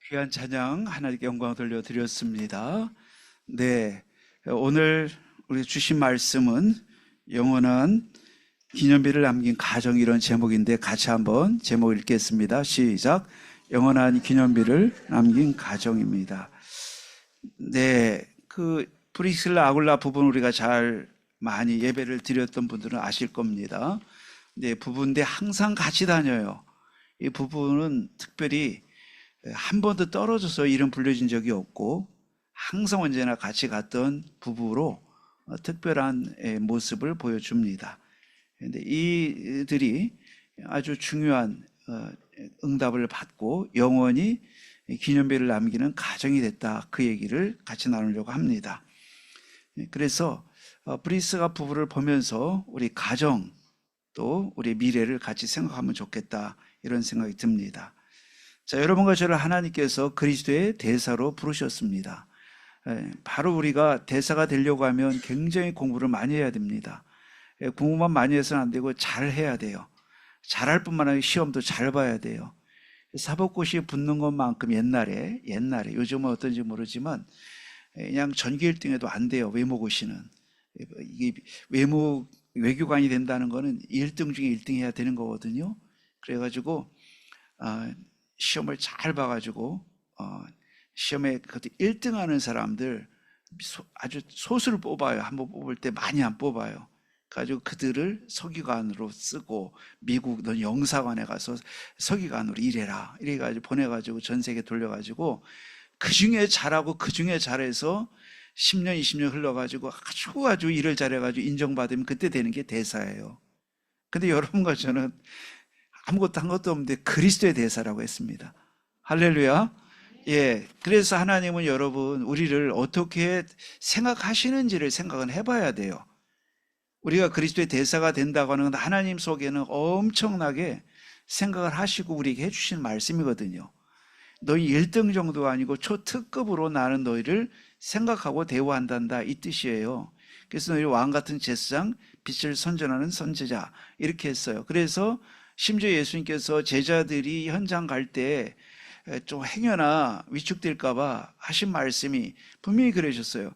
귀한 찬양 하나님께 영광 돌려드렸습니다. 네, 오늘 우리 주신 말씀은 영원한 기념비를 남긴 가정, 이런 제목인데 같이 한번 제목 읽겠습니다. 시작. 영원한 기념비를 남긴 가정입니다. 네, 그 프리실라 아굴라 부분 우리가 잘 많이 예배를 드렸던 분들은 아실 겁니다. 네, 부부인데 항상 같이 다녀요. 이 부부는 특별히 한 번도 떨어져서 이름 불려진 적이 없고 항상 언제나 같이 갔던 부부로 특별한 모습을 보여줍니다. 그런데 이들이 아주 중요한 응답을 받고 영원히 기념비를 남기는 가정이 됐다, 그 얘기를 같이 나누려고 합니다. 그래서 브리스가 부부를 보면서 우리 가정 또 우리 미래를 같이 생각하면 좋겠다, 이런 생각이 듭니다. 자, 여러분과 저를 하나님께서 그리스도의 대사로 부르셨습니다. 바로 우리가 대사가 되려고 하면 굉장히 공부를 많이 해야 됩니다. 공부만 많이 해서는 안 되고 잘 해야 돼요. 잘할 뿐만 아니라 시험도 잘 봐야 돼요. 사법고시에 붙는 것만큼 옛날에 요즘은 어떤지 모르지만 그냥 전교 1등해도 안 돼요. 외모고시는. 이게 외교관이 된다는 거는 1등 중에 1등 해야 되는 거거든요. 그래가지고 시험을 잘 봐가지고 시험에 그것도 1등 하는 사람들 아주 소수를 뽑아요. 한번 뽑을 때 많이 안 뽑아요. 그래가지고 그들을 서기관으로 쓰고 미국 넌 영사관에 가서 서기관으로 일해라, 이래가지고 보내가지고 전 세계 돌려가지고 그 중에 잘하고 그 중에 잘해서 10년 20년 흘러가지고 아주 일을 잘해가지고 인정받으면 그때 되는 게 대사예요. 근데 여러분과 저는 아무것도 한 것도 없는데 그리스도의 대사라고 했습니다. 할렐루야. 예. 그래서 하나님은 여러분, 우리를 어떻게 생각하시는지를 생각은 해봐야 돼요. 우리가 그리스도의 대사가 된다고 하는 건 하나님 속에는 엄청나게 생각을 하시고 우리에게 해주신 말씀이거든요. 너희 1등 정도가 아니고 초특급으로 나는 너희를 생각하고 대우한단다, 이 뜻이에요. 그래서 너희 왕 같은 제사장, 빛을 선전하는 선지자, 이렇게 했어요. 그래서 심지어 예수님께서 제자들이 현장 갈 때 좀 행여나 위축될까봐 하신 말씀이 분명히 그러셨어요.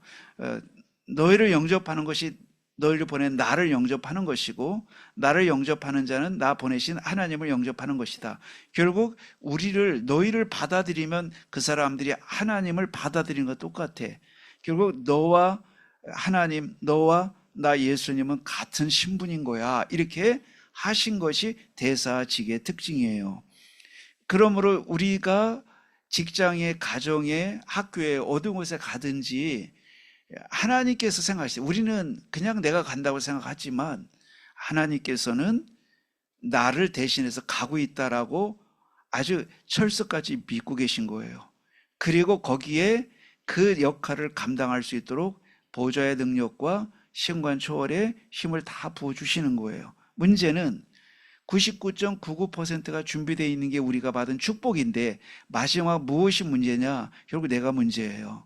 너희를 영접하는 것이 너희를 보낸 나를 영접하는 것이고, 나를 영접하는 자는 나 보내신 하나님을 영접하는 것이다. 결국 너희를 받아들이면 그 사람들이 하나님을 받아들이는 것 똑같아. 결국 너와 하나님, 너와 나 예수님은 같은 신분인 거야, 이렇게 하신 것이 대사직의 특징이에요. 그러므로 우리가 직장에, 가정에, 학교에, 어느 곳에 가든지 하나님께서 생각하시죠. 우리는 그냥 내가 간다고 생각하지만 하나님께서는 나를 대신해서 가고 있다라고 아주 철석까지 믿고 계신 거예요. 그리고 거기에 그 역할을 감당할 수 있도록 보좌의 능력과 시간 초월의 힘을 다 부어주시는 거예요. 문제는 99.99%가 준비되어 있는 게 우리가 받은 축복인데 마지막 무엇이 문제냐? 결국 내가 문제예요.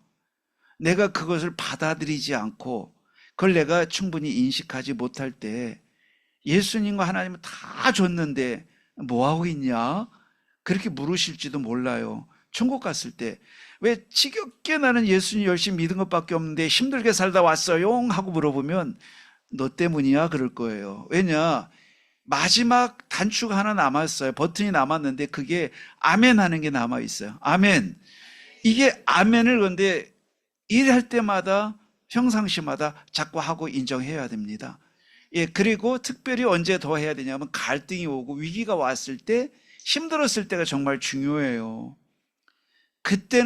내가 그것을 받아들이지 않고 그걸 내가 충분히 인식하지 못할 때 예수님과 하나님은 다 줬는데 뭐하고 있냐? 그렇게 물으실지도 몰라요. 천국 갔을 때 왜 지겹게 나는 예수님 열심히 믿은 것밖에 없는데 힘들게 살다 왔어요? 하고 물어보면 너 때문이야, 그럴 거예요. 왜냐? 마지막 단추가 하나 남았어요. 버튼이 남았는데 그게 아멘 하는 게 남아있어요. 아멘. 이게 아멘을 그런데 일할 때마다 평상시마다 자꾸 하고 인정해야 됩니다. 예, 그리고 특별히 언제 더 해야 되냐면 갈등이 오고 위기가 왔을 때, 힘들었을 때가 정말 중요해요. 그때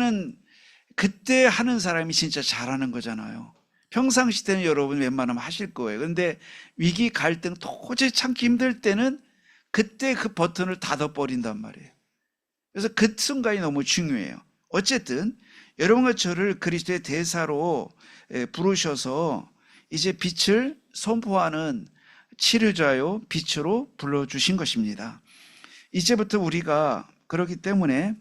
하는 사람이 진짜 잘하는 거잖아요. 평상시 때는 여러분 웬만하면 하실 거예요. 근데 위기, 갈등, 도저히 참기 힘들 때는 그때 그 버튼을 닫아버린단 말이에요. 그래서 그 순간이 너무 중요해요. 어쨌든 여러분과 저를 그리스도의 대사로 부르셔서 이제 빛을 선포하는 치료자요, 빛으로 불러주신 것입니다. 이제부터 우리가 그렇기 때문에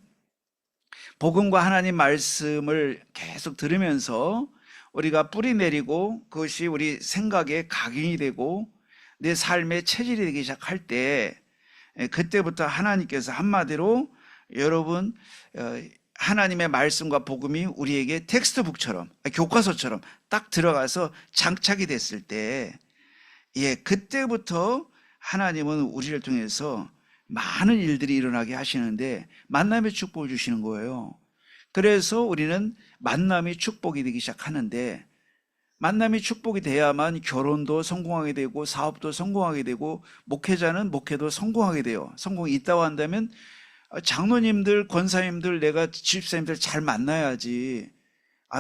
복음과 하나님 말씀을 계속 들으면서 우리가 뿌리 내리고 그것이 우리 생각에 각인이 되고 내 삶의 체질이 되기 시작할 때, 그때부터 하나님께서 한마디로 여러분 하나님의 말씀과 복음이 우리에게 텍스트북처럼, 교과서처럼 딱 들어가서 장착이 됐을 때, 그때부터 하나님은 우리를 통해서 많은 일들이 일어나게 하시는데 만남의 축복을 주시는 거예요. 그래서 우리는 만남이 축복이 되기 시작하는데, 만남이 축복이 돼야만 결혼도 성공하게 되고 사업도 성공하게 되고 목회자는 목회도 성공하게 돼요. 성공이 있다고 한다면 장로님들, 권사님들, 내가 집사님들 잘 만나야지,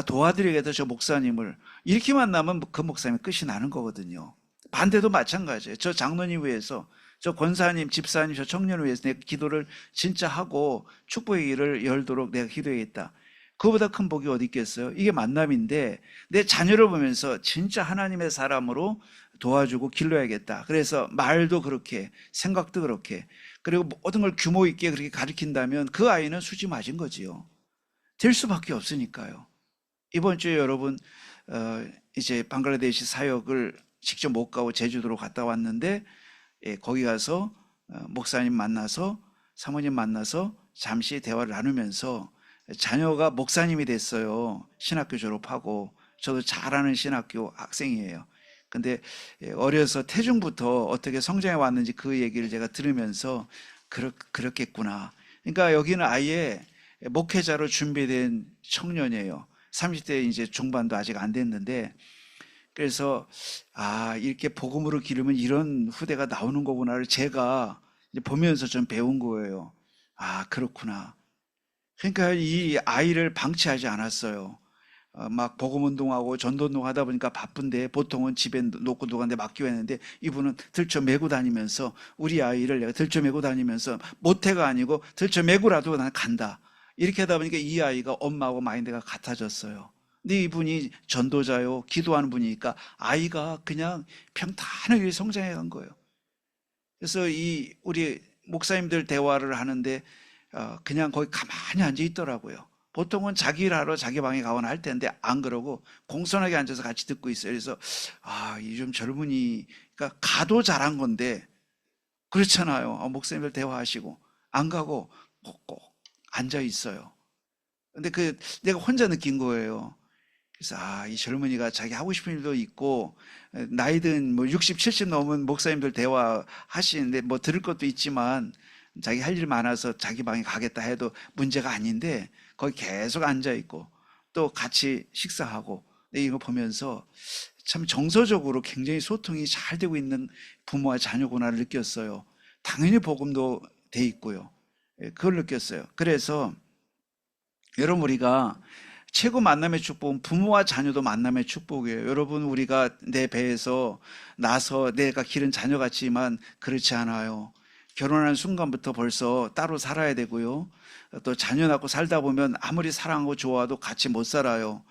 도와드리겠다 저 목사님을, 이렇게 만나면 그 목사님 끝이 나는 거거든요. 반대도 마찬가지예요. 저 장로님 위해서, 저 권사님, 집사님, 저 청년 위해서 내가 기도를 진짜 하고 축복의 길을 열도록 내가 기도해야겠다. 그거보다 큰 복이 어디 있겠어요? 이게 만남인데, 내 자녀를 보면서 진짜 하나님의 사람으로 도와주고 길러야겠다. 그래서 말도 그렇게, 생각도 그렇게, 그리고 모든 걸 규모 있게 그렇게 가르친다면 그 아이는 수지 맞은 거지요. 될 수밖에 없으니까요. 이번 주에 여러분 이제 방글라데시 사역을 직접 못 가고 제주도로 갔다 왔는데, 거기 가서 목사님 만나서, 사모님 만나서 잠시 대화를 나누면서 자녀가 목사님이 됐어요. 신학교 졸업하고. 저도 잘하는 신학교 학생이에요. 근데 어려서 태중부터 어떻게 성장해 왔는지 그 얘기를 제가 들으면서 그렇겠구나. 그러니까 여기는 아예 목회자로 준비된 청년이에요. 30대 이제 중반도 아직 안 됐는데, 그래서 이렇게 복음으로 기르면 이런 후대가 나오는 거구나를 제가 이제 보면서 좀 배운 거예요. 그렇구나. 그러니까 이 아이를 방치하지 않았어요. 막 복음운동하고 전도운동 하다 보니까 바쁜데 보통은 집에 놓고 누구한테 맡기고 했는데, 이분은 들쳐 메고 다니면서, 우리 아이를 내가 들쳐 메고 다니면서, 모태가 아니고 들쳐 메고라도 난 간다, 이렇게 하다 보니까 이 아이가 엄마하고 마인드가 같아졌어요. 근데 이분이 전도자요, 기도하는 분이니까 아이가 그냥 평탄하게 성장해 간 거예요. 그래서 우리 목사님들 대화를 하는데 그냥 거기 가만히 앉아 있더라고요. 보통은 자기 일 하러 자기 방에 가거나 할 텐데 안 그러고 공손하게 앉아서 같이 듣고 있어요. 그래서 요즘 젊은이, 그러니까 가도 잘한 건데, 그렇잖아요. 목사님들 대화하시고 안 가고 꼭 앉아 있어요. 근데 내가 혼자 느낀 거예요. 그래서 이 젊은이가 자기 하고 싶은 일도 있고, 나이든 뭐 60, 70 넘은 목사님들 대화 하시는데 뭐 들을 것도 있지만 자기 할 일 많아서 자기 방에 가겠다 해도 문제가 아닌데, 거기 계속 앉아 있고 또 같이 식사하고, 이거 보면서 참 정서적으로 굉장히 소통이 잘 되고 있는 부모와 자녀구나를 느꼈어요. 당연히 복음도 돼 있고요. 그걸 느꼈어요. 그래서 여러분, 우리가 최고 만남의 축복은 부모와 자녀도 만남의 축복이에요. 여러분, 우리가 내 배에서 나서 내가 기른 자녀 같지만 그렇지 않아요. 결혼하는 순간부터 벌써 따로 살아야 되고요. 또 자녀 낳고 살다 보면 아무리 사랑하고 좋아도 같이 못 살아요.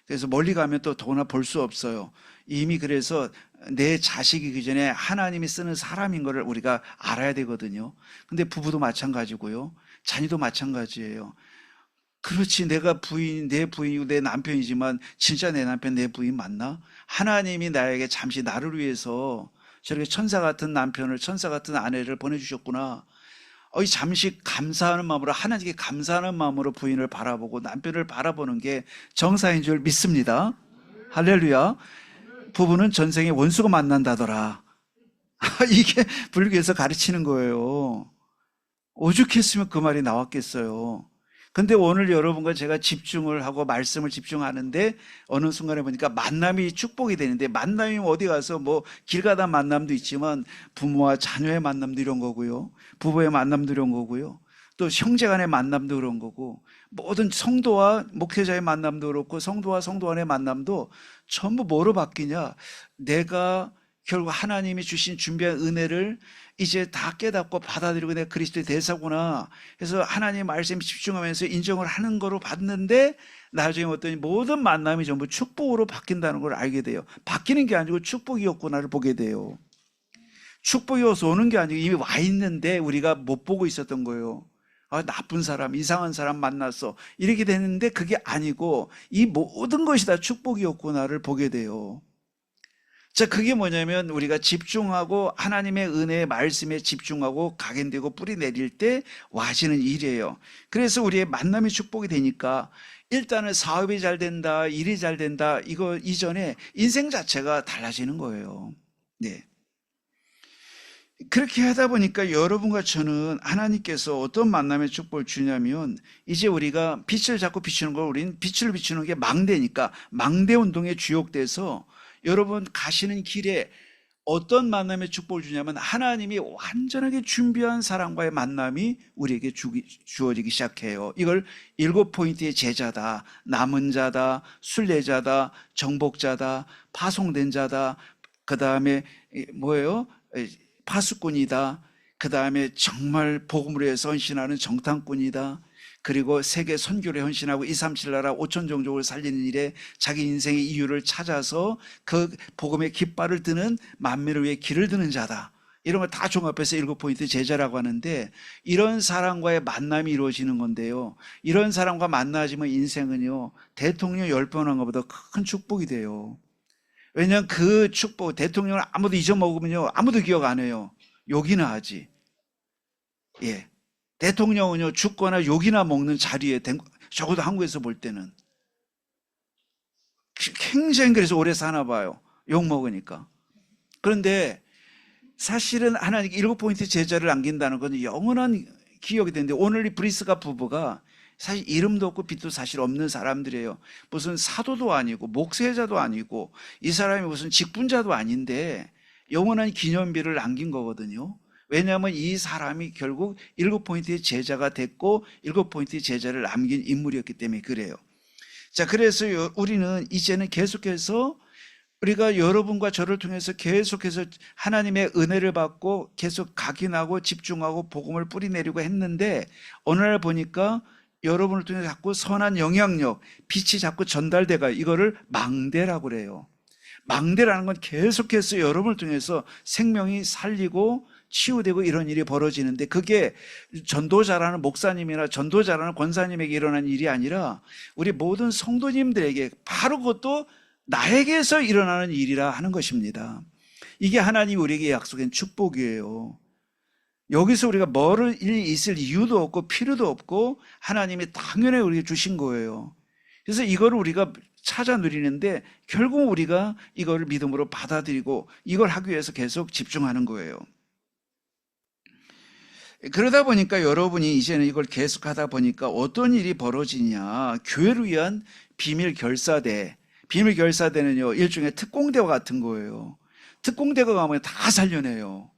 그래서 멀리 가면 또 더구나 볼 수 없어요. 이미 그래서 내 자식이기 전에 하나님이 쓰는 사람인 거를 우리가 알아야 되거든요. 근데 부부도 마찬가지고요. 자녀도 마찬가지예요. 그렇지, 내가 내 부인이고 내 남편이지만 진짜 내 남편, 내 부인 맞나? 하나님이 나에게 잠시 나를 위해서 저렇게 천사 같은 남편을, 천사 같은 아내를 보내주셨구나. 잠시 감사하는 마음으로, 하나님께 감사하는 마음으로 부인을 바라보고 남편을 바라보는 게 정상인 줄 믿습니다. 할렐루야. 부부는 전생에 원수가 만난다더라. 이게 불교에서 가르치는 거예요. 오죽했으면 그 말이 나왔겠어요. 근데 오늘 여러분과 제가 집중을 하고 말씀을 집중하는데 어느 순간에 보니까 만남이 축복이 되는데, 만남이 어디 가서 뭐 길 가다 만남도 있지만 부모와 자녀의 만남도 이런 거고요, 부부의 만남도 이런 거고요, 또 형제 간의 만남도 그런 거고, 모든 성도와 목회자의 만남도 그렇고 성도와 성도 간의 만남도 전부 뭐로 바뀌냐? 내가 결국 하나님이 주신 준비한 은혜를 이제 다 깨닫고 받아들이고 내가 그리스도의 대사구나 해서 하나님의 말씀에 집중하면서 인정을 하는 거로 봤는데, 나중에 어떤 모든 만남이 전부 축복으로 바뀐다는 걸 알게 돼요. 바뀌는 게 아니고 축복이었구나를 보게 돼요. 축복이어서 오는 게 아니고 이미 와 있는데 우리가 못 보고 있었던 거예요. 나쁜 사람, 이상한 사람 만났어, 이렇게 되는데 그게 아니고 이 모든 것이 다 축복이었구나를 보게 돼요. 자, 그게 뭐냐면 우리가 집중하고 하나님의 은혜의 말씀에 집중하고 각인되고 뿌리 내릴 때 와지는 일이에요. 그래서 우리의 만남이 축복이 되니까 일단은 사업이 잘 된다, 일이 잘 된다, 이거 이전에 인생 자체가 달라지는 거예요. 네. 그렇게 하다 보니까 여러분과 저는 하나님께서 어떤 만남의 축복을 주냐면, 이제 우리가 빛을 자꾸 비추는 걸, 우리는 빛을 비추는 게 망대니까 망대 운동에 주역돼서 여러분 가시는 길에 어떤 만남의 축복을 주냐면, 하나님이 완전하게 준비한 사람과의 만남이 우리에게 주어지기 시작해요. 이걸 7포인트의 제자다, 남은 자다, 순례자다, 정복자다, 파송된 자다, 그 다음에 뭐예요? 파수꾼이다. 그 다음에 정말 복음을 위해서 헌신하는 정탐꾼이다. 그리고 세계 선교를 헌신하고 237 나라 5천 종족을 살리는 일에 자기 인생의 이유를 찾아서 그 복음의 깃발을 드는, 만민을 위해 길을 드는 자다. 이런 걸 다 종합해서 7포인트 제자라고 하는데, 이런 사람과의 만남이 이루어지는 건데요, 이런 사람과 만나지면 인생은요 대통령 10번 한 것보다 큰 축복이 돼요. 왜냐하면 그 축복, 대통령을 아무도 잊어먹으면요 아무도 기억 안 해요. 욕이나 하지. 예, 대통령은요 죽거나 욕이나 먹는 자리에, 적어도 한국에서 볼 때는 굉장히, 그래서 오래 사나 봐요, 욕 먹으니까. 그런데 사실은 하나님 7포인트 제자를 남긴다는 건 영원한 기억이 되는데, 오늘 이 브리스가 부부가 사실 이름도 없고 빛도 사실 없는 사람들이에요. 무슨 사도도 아니고 목세자도 아니고 이 사람이 무슨 직분자도 아닌데 영원한 기념비를 남긴 거거든요. 왜냐하면 이 사람이 결국 7포인트의 제자가 됐고 7포인트의 제자를 남긴 인물이었기 때문에 그래요. 자, 그래서 우리는 이제는 계속해서 우리가 여러분과 저를 통해서 계속해서 하나님의 은혜를 받고 계속 각인하고 집중하고 복음을 뿌리내리고 했는데, 어느 날 보니까 여러분을 통해서 자꾸 선한 영향력, 빛이 자꾸 전달돼가, 이거를 망대라고 그래요. 망대라는 건 계속해서 여러분을 통해서 생명이 살리고 치유되고 이런 일이 벌어지는데, 그게 전도자라는 목사님이나 전도자라는 권사님에게 일어난 일이 아니라 우리 모든 성도님들에게, 바로 그것도 나에게서 일어나는 일이라 하는 것입니다. 이게 하나님이 우리에게 약속한 축복이에요. 여기서 우리가 뭐를 있을 이유도 없고 필요도 없고 하나님이 당연히 우리에게 주신 거예요. 그래서 이거를 우리가 찾아 누리는데, 결국 우리가 이거를 믿음으로 받아들이고 이걸 하기 위해서 계속 집중하는 거예요. 그러다 보니까 여러분이 이제는 이걸 계속 하다 보니까 어떤 일이 벌어지냐, 교회를 위한 비밀 결사대. 비밀 결사대는요 일종의 특공대와 같은 거예요. 특공대가 가면 다 살려내요.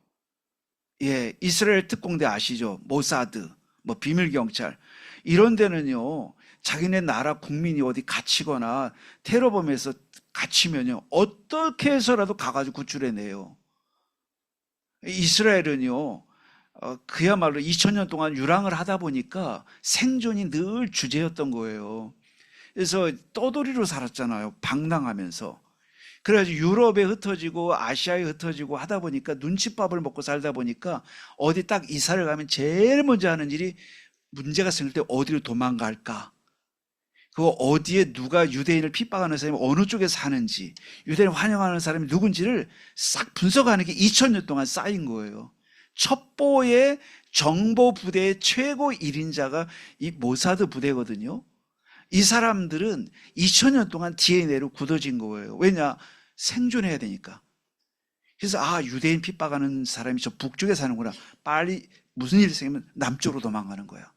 예, 이스라엘 특공대 아시죠? 모사드, 뭐 비밀경찰, 이런 데는요 자기네 나라 국민이 어디 갇히거나 테러범에서 갇히면요 어떻게 해서라도 가가지고 구출해내요. 이스라엘은요 그야말로 2000년 동안 유랑을 하다 보니까 생존이 늘 주제였던 거예요. 그래서 떠돌이로 살았잖아요, 방랑하면서. 그래가지고 유럽에 흩어지고 아시아에 흩어지고 하다 보니까 눈칫밥을 먹고 살다 보니까 어디 딱 이사를 가면 제일 먼저 하는 일이, 문제가 생길 때 어디로 도망갈까, 그거 어디에 누가 유대인을 핍박하는 사람이 어느 쪽에 사는지, 유대인을 환영하는 사람이 누군지를 싹 분석하는 게 2000년 동안 쌓인 거예요. 첩보의 정보 부대의 최고 1인자가 이 모사드 부대거든요. 이 사람들은 2000년 동안 DNA로 굳어진 거예요. 왜냐? 생존해야 되니까. 그래서 유대인 핍박하는 사람이 저 북쪽에 사는구나, 빨리 무슨 일이 생기면 남쪽으로 도망가는 거야.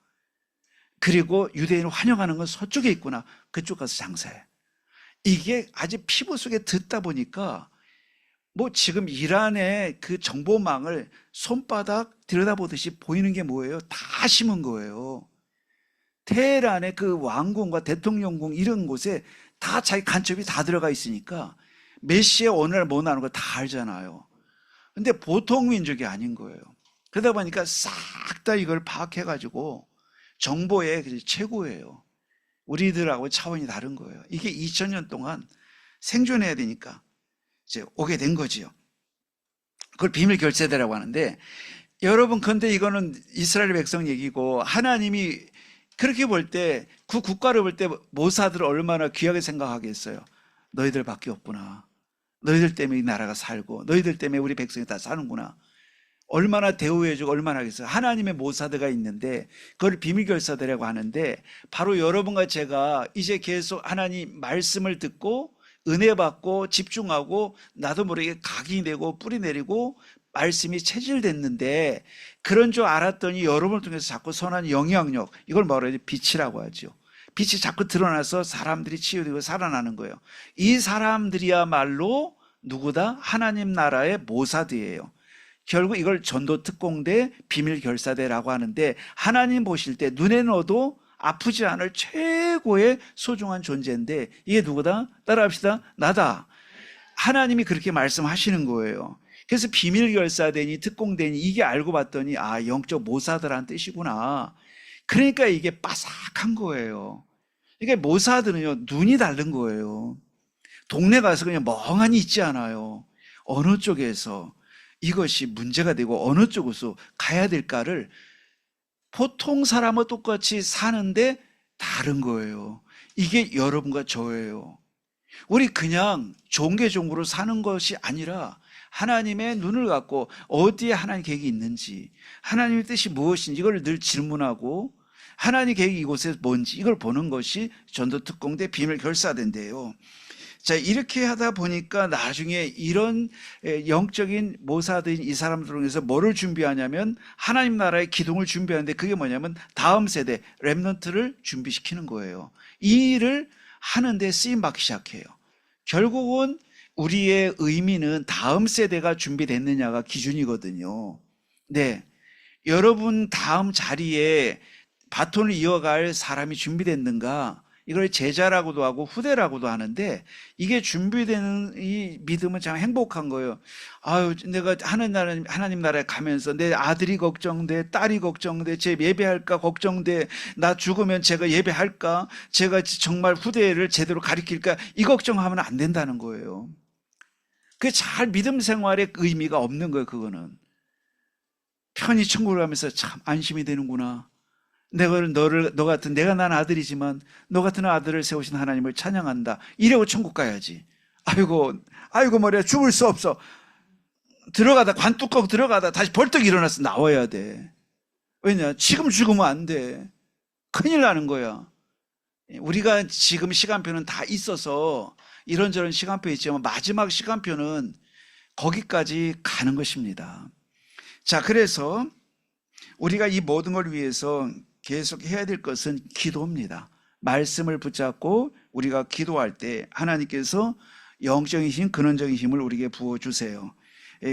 그리고 유대인을 환영하는 건 서쪽에 있구나, 그쪽 가서 장사해. 이게 아주 피부 속에 듣다 보니까 뭐 지금 이란의 그 정보망을 손바닥 들여다보듯이 보이는 게 뭐예요? 다 심은 거예요. 테헤란의 그 왕궁과 대통령궁 이런 곳에 다 자기 간첩이 다 들어가 있으니까 메시의 어느 날 뭐 나오는 거 다 알잖아요. 근데 보통 민족이 아닌 거예요. 그러다 보니까 싹 다 이걸 파악해가지고 정보의 최고예요. 우리들하고 차원이 다른 거예요. 이게 2000년 동안 생존해야 되니까 이제 오게 된 거지요. 그걸 비밀 결세대라고 하는데, 여러분 근데 이거는 이스라엘 백성 얘기고, 하나님이 그렇게 볼 때, 그 국가를 볼 때 모사들을 얼마나 귀하게 생각하겠어요. 너희들밖에 없구나. 너희들 때문에 이 나라가 살고 너희들 때문에 우리 백성이 다 사는구나. 얼마나 대우해주고 얼마나 하겠어요. 하나님의 모사드가 있는데 그걸 비밀결사대라고 하는데, 바로 여러분과 제가 이제 계속 하나님 말씀을 듣고 은혜 받고 집중하고 나도 모르게 각이 되고 뿌리 내리고 말씀이 체질됐는데, 그런 줄 알았더니 여러분을 통해서 자꾸 선한 영향력, 이걸 뭐라 해야 돼? 빛이라고 하죠. 빛이 자꾸 드러나서 사람들이 치유되고 살아나는 거예요. 이 사람들이야말로 누구다? 하나님 나라의 모사드예요. 결국 이걸 전도특공대 비밀결사대라고 하는데, 하나님 보실 때 눈에 넣어도 아프지 않을 최고의 소중한 존재인데, 이게 누구다? 따라합시다. 나다. 하나님이 그렇게 말씀하시는 거예요. 그래서 비밀결사대니 특공대니 이게 알고 봤더니 아, 영적 모사드라는 뜻이구나. 그러니까 이게 빠삭한 거예요. 이게 모사드는요, 눈이 다른 거예요. 동네 가서 그냥 멍하니 있지 않아요. 어느 쪽에서 이것이 문제가 되고 어느 쪽으로 가야 될까를 보통 사람과 똑같이 사는데 다른 거예요. 이게 여러분과 저예요. 우리 그냥 종교적으로 사는 것이 아니라 하나님의 눈을 갖고 어디에 하나님 계획이 있는지, 하나님의 뜻이 무엇인지 이걸 늘 질문하고, 하나님 계획이 이곳에 뭔지 이걸 보는 것이 전도특공대 비밀결사대인데요. 자, 이렇게 하다 보니까 나중에 이런 영적인 모사드인 이 사람들을 통해서 뭐를 준비하냐면 하나님 나라의 기둥을 준비하는데, 그게 뭐냐면 다음 세대 렘넌트를 준비시키는 거예요. 이 일을 하는데 쓰임받기 시작해요. 결국은 우리의 의미는 다음 세대가 준비됐느냐가 기준이거든요. 네, 여러분 다음 자리에 바톤을 이어갈 사람이 준비됐는가, 이걸 제자라고도 하고 후대라고도 하는데, 이게 준비되는 이 믿음은 참 행복한 거예요. 아유, 내가 하나님 나라에 가면서 내 아들이 걱정돼, 딸이 걱정돼, 제 예배할까 걱정돼, 나 죽으면 제가 예배할까, 제가 정말 후대를 제대로 가리킬까, 이 걱정하면 안 된다는 거예요. 그 잘 믿음 생활의 의미가 없는 거예요. 그거는 편히 천국을 가면서 참 안심이 되는구나. 너 같은, 내가 난 아들이지만 너 같은 아들을 세우신 하나님을 찬양한다, 이러고 천국 가야지. 아이고 머리야, 죽을 수 없어. 들어가다 관뚜껑 들어가다 다시 벌떡 일어나서 나와야 돼. 왜냐? 지금 죽으면 안 돼. 큰일 나는 거야. 우리가 지금 시간표는 다 있어서 이런저런 시간표 있지만 마지막 시간표는 거기까지 가는 것입니다. 자, 그래서 우리가 이 모든 걸 위해서 계속 해야 될 것은 기도입니다. 말씀을 붙잡고 우리가 기도할 때 하나님께서 영적인 힘, 근원적인 힘을 우리에게 부어주세요.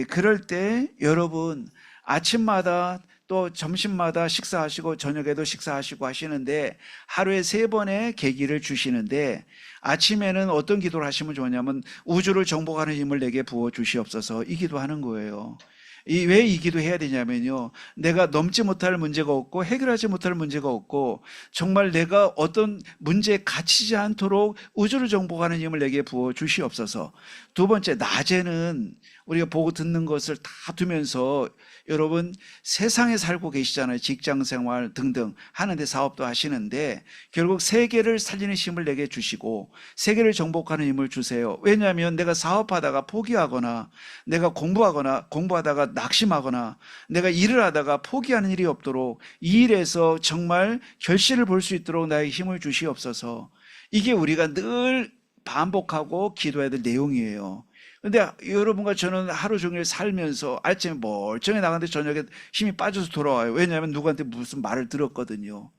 그럴 때 여러분 아침마다 또 점심마다 식사하시고 저녁에도 식사하시고 하시는데 하루에 3번의 계기를 주시는데, 아침에는 어떤 기도를 하시면 좋냐면 우주를 정복하는 힘을 내게 부어주시옵소서, 이 기도하는 거예요. 왜 이 기도 해야 되냐면요, 내가 넘지 못할 문제가 없고 해결하지 못할 문제가 없고 정말 내가 어떤 문제에 갇히지 않도록 우주를 정복하는 힘을 내게 부어 주시옵소서. 두 번째, 낮에는 우리가 보고 듣는 것을 다 두면서 여러분 세상에 살고 계시잖아요. 직장생활 등등 하는데, 사업도 하시는데 결국 세계를 살리는 힘을 내게 주시고 세계를 정복하는 힘을 주세요. 왜냐하면 내가 사업하다가 포기하거나, 내가 공부하다가 낙심하거나, 내가 일을 하다가 포기하는 일이 없도록 이 일에서 정말 결실을 볼 수 있도록 나에게 힘을 주시옵소서. 이게 우리가 늘 반복하고 기도해야 될 내용이에요. 근데 여러분과 저는 하루 종일 살면서 아침에 멀쩡히 나가는데 저녁에 힘이 빠져서 돌아와요. 왜냐하면 누구한테 무슨 말을 들었거든요.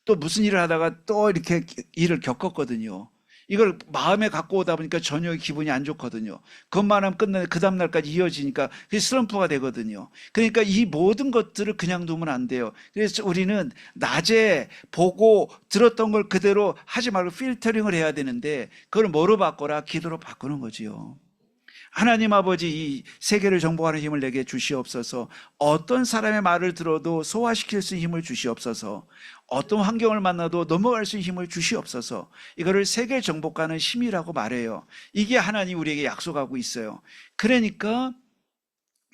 또 무슨 일을 하다가 또 이렇게 일을 겪었거든요. 이걸 마음에 갖고 오다 보니까 저녁에 기분이 안 좋거든요. 그것만 하면 끝나는데 그 다음날까지 이어지니까 그게 슬럼프가 되거든요. 그러니까 이 모든 것들을 그냥 두면 안 돼요. 그래서 우리는 낮에 보고 들었던 걸 그대로 하지 말고 필터링을 해야 되는데, 그걸 뭐로 바꿔라? 기도로 바꾸는 거지요. 하나님 아버지, 이 세계를 정복하는 힘을 내게 주시옵소서. 어떤 사람의 말을 들어도 소화시킬 수 있는 힘을 주시옵소서. 어떤 환경을 만나도 넘어갈 수 있는 힘을 주시옵소서. 이거를 세계 정복하는 힘이라고 말해요. 이게 하나님 우리에게 약속하고 있어요. 그러니까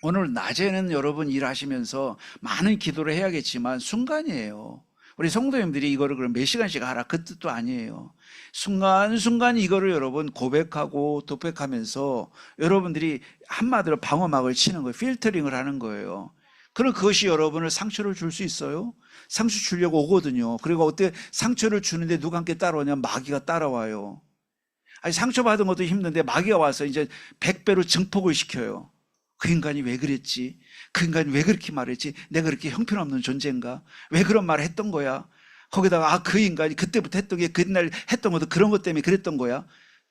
오늘 낮에는 여러분 일하시면서 많은 기도를 해야겠지만 순간이에요. 우리 성도님들이 이거를 그럼 몇 시간씩 하라 그 뜻도 아니에요. 순간순간 이거를 여러분 고백하고 독백하면서 여러분들이 한마디로 방어막을 치는 거예요. 필터링을 하는 거예요. 그럼 그것이 여러분을 상처를 줄 수 있어요? 상처 주려고 오거든요. 그리고 어때 상처를 주는데 누가 함께 따라오냐? 마귀가 따라와요. 아니 상처받은 것도 힘든데 마귀가 와서 이제 100배로 증폭을 시켜요. 그 인간이 왜 그랬지? 그 인간이 왜 그렇게 말했지? 내가 그렇게 형편없는 존재인가? 왜 그런 말을 했던 거야? 거기다가 그 인간이 그때부터 했던 게 그날 했던 것도 그런 것 때문에 그랬던 거야?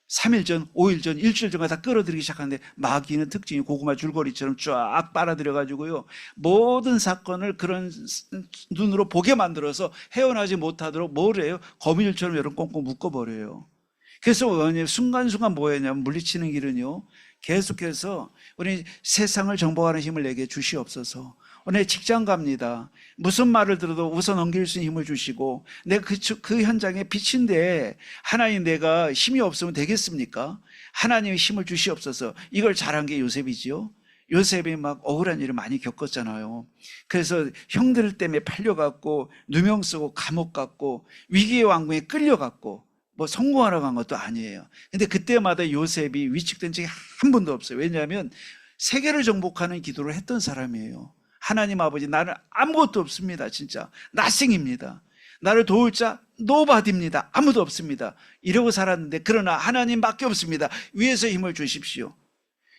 3일 전, 5일 전, 일주일 전에 다 끌어들이기 시작하는데 마귀는 특징이 고구마 줄거리처럼 쫙 빨아들여가지고요. 모든 사건을 그런 눈으로 보게 만들어서 헤어나지 못하도록 뭘 해요? 거미줄처럼 여러분 꽁꽁 묶어버려요. 그래서 순간순간 뭐였냐면 물리치는 길은요. 계속해서 우리 세상을 정복하는 힘을 내게 주시옵소서. 오늘 직장 갑니다. 무슨 말을 들어도 웃어 넘길 수 있는 힘을 주시고 내가 그 현장에 비친데 하나님 내가 힘이 없으면 되겠습니까? 하나님의 힘을 주시옵소서. 이걸 잘한 게 요셉이지요. 요셉이 막 억울한 일을 많이 겪었잖아요. 그래서 형들 때문에 팔려갔고 누명 쓰고 감옥 갔고 위기의 왕궁에 끌려갔고 뭐 성공하러 간 것도 아니에요. 근데 그때마다 요셉이 위축된 적이 한 번도 없어요. 왜냐하면 세계를 정복하는 기도를 했던 사람이에요. 하나님 아버지 나는 아무것도 없습니다. 진짜 나생입니다. 나를 도울 자 노바디입니다. 아무도 없습니다. 이러고 살았는데 그러나 하나님밖에 없습니다. 위에서 힘을 주십시오.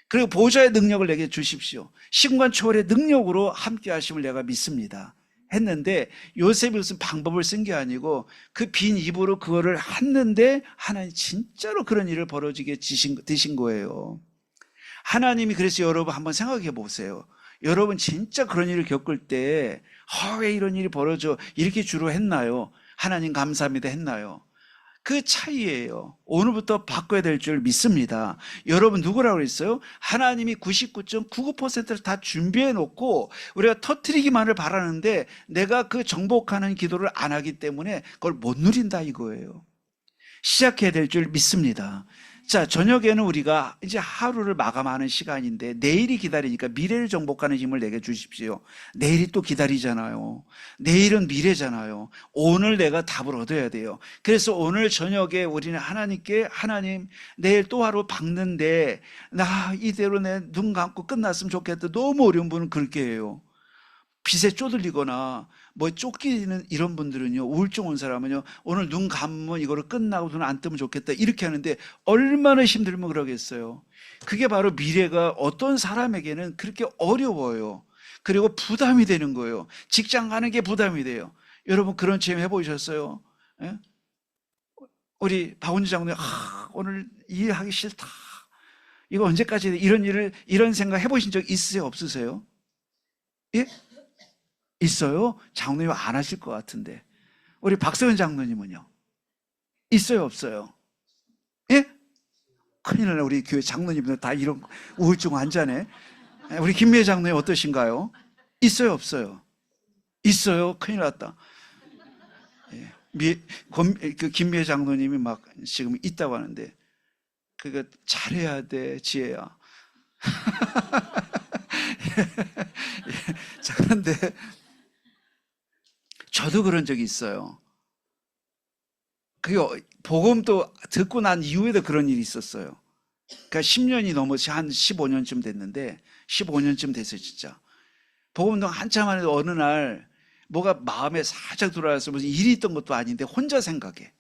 그리고 보좌의 능력을 내게 주십시오. 시공간 초월의 능력으로 함께 하심을 내가 믿습니다. 했는데 요셉이 무슨 방법을 쓴 게 아니고 그 빈 입으로 그거를 했는데 하나님 진짜로 그런 일을 벌어지게 드신 거예요. 하나님이 그래서 여러분 한번 생각해 보세요. 여러분 진짜 그런 일을 겪을 때 왜 이런 일이 벌어져 이렇게 주로 했나요? 하나님 감사합니다 했나요? 그 차이예요. 오늘부터 바꿔야 될 줄 믿습니다. 여러분 누구라고 그랬어요? 하나님이 99.99%를 다 준비해 놓고 우리가 터뜨리기만을 바라는데 내가 그 정복하는 기도를 안 하기 때문에 그걸 못 누린다 이거예요. 시작해야 될 줄 믿습니다. 자, 저녁에는 우리가 이제 하루를 마감하는 시간인데 내일이 기다리니까 미래를 정복하는 힘을 내게 주십시오. 내일이 또 기다리잖아요. 내일은 미래잖아요. 오늘 내가 답을 얻어야 돼요. 그래서 오늘 저녁에 우리는 하나님께 하나님 내일 또 하루 박는데 나 이대로 내 눈 감고 끝났으면 좋겠다. 너무 어려운 분은 그렇게 해요. 빚에 쪼들리거나 뭐 쫓기는 이런 분들은요, 우울증 온 사람은요, 오늘 눈 감으면 이거를 끝나고 눈 안 뜨면 좋겠다 이렇게 하는데 얼마나 힘들면 그러겠어요. 그게 바로 미래가 어떤 사람에게는 그렇게 어려워요. 그리고 부담이 되는 거예요. 직장 가는 게 부담이 돼요. 여러분 그런 체험 해보셨어요? 예? 우리 박원주 장로님 오늘 일하기 싫다. 이거 언제까지 이런 생각 해보신 적 있으세요? 없으세요? 예? 있어요? 장로님 안 하실 것 같은데. 우리 박서연 장로님은요? 있어요? 없어요? 예? 큰일 나네. 우리 교회 장로님들 다 이런 우울증 환자네. 우리 김미애 장로님 어떠신가요? 있어요? 없어요? 있어요? 큰일 났다. 예. 그 김미애 장로님이 막 지금 있다고 하는데 그거 잘해야 돼, 지혜야. 자, 그런데 저도 그런 적이 있어요. 그 복음도 듣고 난 이후에도 그런 일이 있었어요. 그러니까 10년이 넘어서 한 15년쯤 됐는데 15년쯤 됐어요, 진짜. 복음도 한참 안에 어느 날 뭐가 마음에 살짝 들어와서 무슨 일이 있던 것도 아닌데 혼자 생각해.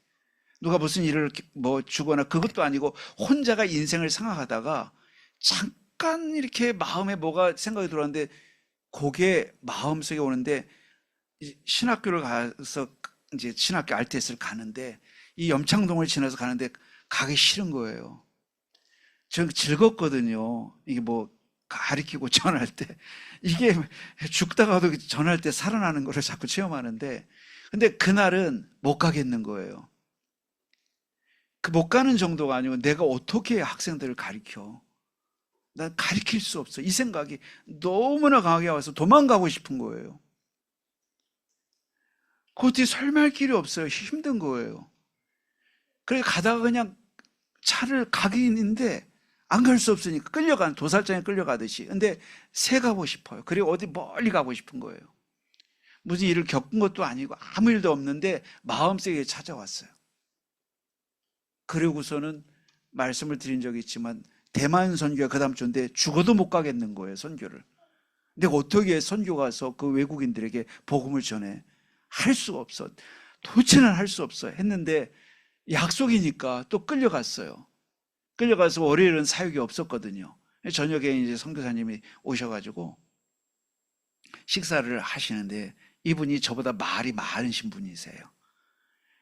누가 무슨 일을 뭐 주거나 그것도 아니고 혼자가 인생을 생각하다가 잠깐 이렇게 마음에 뭐가 생각이 들어왔는데 그게 마음속에 오는데 신학교를 가서 이제 신학교 RTS를 가는데 이 염창동을 지나서 가는데 가기 싫은 거예요. 저는 즐겁거든요. 이게 뭐 가리키고 전할 때 이게 죽다가도 전할 때 살아나는 거를 자꾸 체험하는데 근데 그날은 못 가겠는 거예요. 그 못 가는 정도가 아니고 내가 어떻게 학생들을 가리켜? 난 가리킬 수 없어. 이 생각이 너무나 강하게 와서 도망가고 싶은 거예요. 그 뒤에 설명할 길이 없어요. 힘든 거예요. 그래서 가다가 그냥 차를 가기는데 안 갈 수 없으니까 끌려가는 도살장에 끌려가듯이. 근데 새 가고 싶어요. 그리고 어디 멀리 가고 싶은 거예요. 무슨 일을 겪은 것도 아니고 아무 일도 없는데 마음속에 찾아왔어요. 그리고서는 말씀을 드린 적이 있지만 대만 선교가 그 다음 주인데 죽어도 못 가겠는 거예요, 선교를. 내가 어떻게 선교 가서 그 외국인들에게 복음을 전해? 할 수가 없어. 도대체는 할 수 없어. 했는데 약속이니까 또 끌려갔어요. 끌려가서 월요일은 사역이 없었거든요. 저녁에 이제 선교사님이 오셔가지고 식사를 하시는데 이분이 저보다 말이 많으신 분이세요.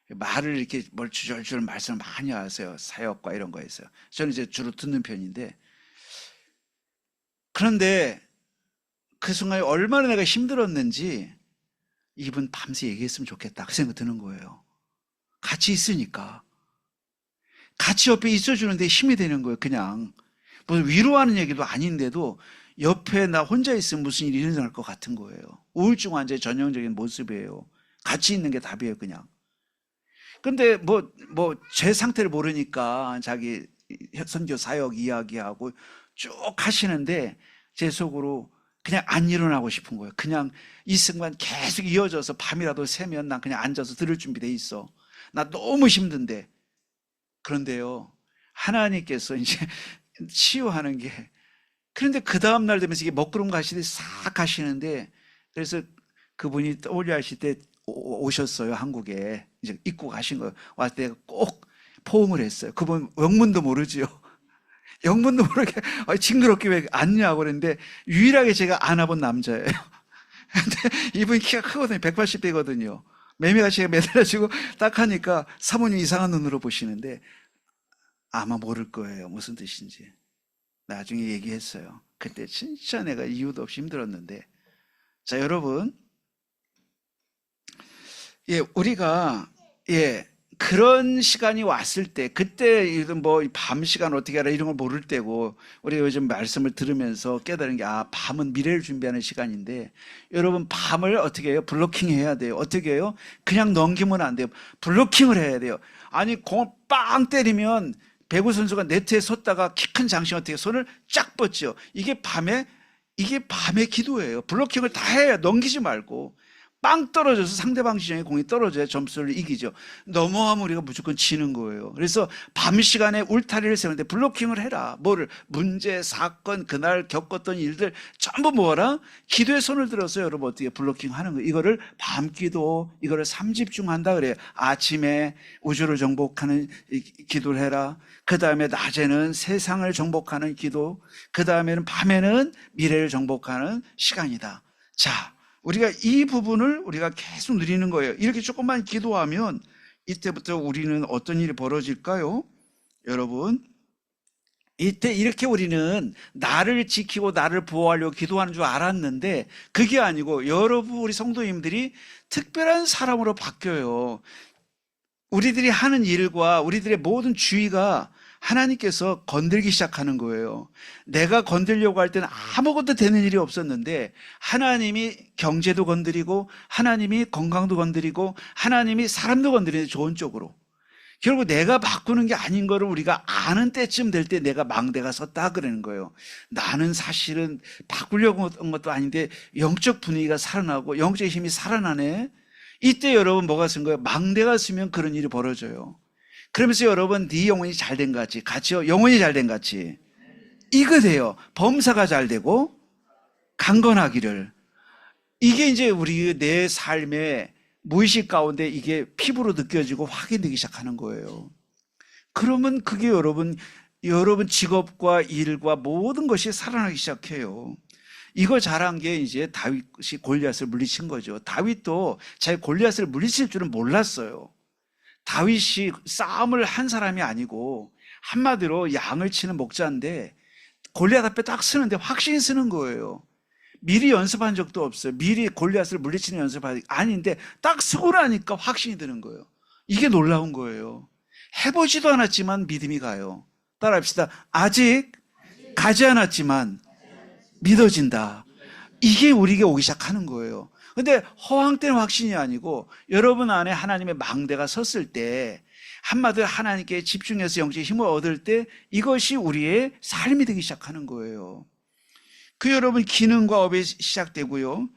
말을 이렇게 뭘 주절주절 말씀을 많이 하세요. 사역과 이런 거에서. 저는 이제 주로 듣는 편인데, 그런데 그 순간에 얼마나 내가 힘들었는지 이분 밤새 얘기했으면 좋겠다 그 생각 드는 거예요. 같이 있으니까. 같이 옆에 있어주는데 힘이 되는 거예요. 그냥 뭐 위로하는 얘기도 아닌데도 옆에 나 혼자 있으면 무슨 일이 일어날 것 같은 거예요. 우울증 환자의 전형적인 모습이에요. 같이 있는 게 답이에요, 그냥. 근데 제 상태를 모르니까 자기 선교 사역 이야기하고 쭉 하시는데 제 속으로 그냥 안 일어나고 싶은 거예요. 그냥 이 순간 계속 이어져서 밤이라도 새면 난 그냥 앉아서 들을 준비돼 있어. 나 너무 힘든데. 그런데요, 하나님께서 이제 치유하는 게, 그런데 그 다음날 되면서 이게 먹구름 가시듯이 싹 가시는데, 그래서 그분이 떠올려 하실 때 오셨어요, 한국에. 이제 입고 가신 거예요. 왔을 때 꼭 포옹을 했어요. 그분 영문도 모르지요. 영문도 모르게 징그럽게 왜 안냐고 그랬는데 유일하게 제가 안아본 남자예요. 근데 이분이 키가 크거든요. 180대거든요. 매미가시가 매달려지고 딱 하니까 사모님 이상한 눈으로 보시는데 아마 모를 거예요. 무슨 뜻인지. 나중에 얘기했어요. 그때 진짜 내가 이유도 없이 힘들었는데. 자, 여러분. 우리가, 그런 시간이 왔을 때, 그때 밤 시간 어떻게 하라 이런 걸 모를 때고, 우리가 요즘 말씀을 들으면서 깨달은 게, 밤은 미래를 준비하는 시간인데, 여러분, 밤을 어떻게 해요? 블로킹 해야 돼요. 어떻게 해요? 그냥 넘기면 안 돼요. 블로킹을 해야 돼요. 아니, 공을 빵 때리면, 배구 선수가 네트에 섰다가 키 큰 장신 어떻게 손을 쫙 뻗죠. 이게 밤의 기도예요. 블로킹을 다 해야 넘기지 말고. 빵 떨어져서 상대방 지점에 공이 떨어져야 점수를 이기죠. 넘어가면 우리가 무조건 지는 거예요. 그래서 밤 시간에 울타리를 세우는데 블로킹을 해라. 문제, 사건, 그날 겪었던 일들 전부 뭐라? 기도에 손을 들어서 여러분 어떻게 블로킹 하는 거예요. 이거를 밤기도, 이거를 3집중한다 그래요. 아침에 우주를 정복하는 기도를 해라. 그 다음에 낮에는 세상을 정복하는 기도. 그 다음에는 밤에는 미래를 정복하는 시간이다. 자, 우리가 이 부분을 우리가 계속 누리는 거예요. 이렇게 조금만 기도하면 이때부터 우리는 어떤 일이 벌어질까요? 여러분, 이때 이렇게 우리는 나를 지키고 나를 보호하려고 기도하는 줄 알았는데 그게 아니고 여러분, 우리 성도님들이 특별한 사람으로 바뀌어요. 우리들이 하는 일과 우리들의 모든 주의가 하나님께서 건들기 시작하는 거예요. 내가 건들려고 할 때는 아무것도 되는 일이 없었는데 하나님이 경제도 건드리고 하나님이 건강도 건드리고 하나님이 사람도 건드리는 좋은 쪽으로. 결국 내가 바꾸는 게 아닌 거를 우리가 아는 때쯤 될 때 내가 망대가 섰다 그러는 거예요. 나는 사실은 바꾸려고 한 것도 아닌데 영적 분위기가 살아나고 영적 힘이 살아나네. 이때 여러분 뭐가 쓴 거예요? 망대가 쓰면 그런 일이 벌어져요. 그러면서 여러분, 네 영혼이 잘된 같이요. 영혼이 잘된 같이. 이거 돼요. 범사가 잘 되고 강건하기를. 이게 이제 우리 내 삶의 무의식 가운데 이게 피부로 느껴지고 확인되기 시작하는 거예요. 그러면 그게 여러분 직업과 일과 모든 것이 살아나기 시작해요. 이거 잘한 게 이제 다윗이 골리앗을 물리친 거죠. 다윗도 자기 골리앗을 물리칠 줄은 몰랐어요. 다윗이 싸움을 한 사람이 아니고 한마디로 양을 치는 목자인데 골리앗 앞에 딱 서는데 확신이 쓰는 거예요. 미리 연습한 적도 없어요. 미리 골리앗을 물리치는 연습이 아닌데 딱 서고 나니까 확신이 드는 거예요. 이게 놀라운 거예요. 해보지도 않았지만 믿음이 가요. 따라합시다. 아직 가지 않았지만 믿어진다. 이게 우리에게 오기 시작하는 거예요. 근데 허황된 확신이 아니고 여러분 안에 하나님의 망대가 섰을 때 한마디로 하나님께 집중해서 영적 힘을 얻을 때 이것이 우리의 삶이 되기 시작하는 거예요. 그 여러분 기능과 업이 시작되고요.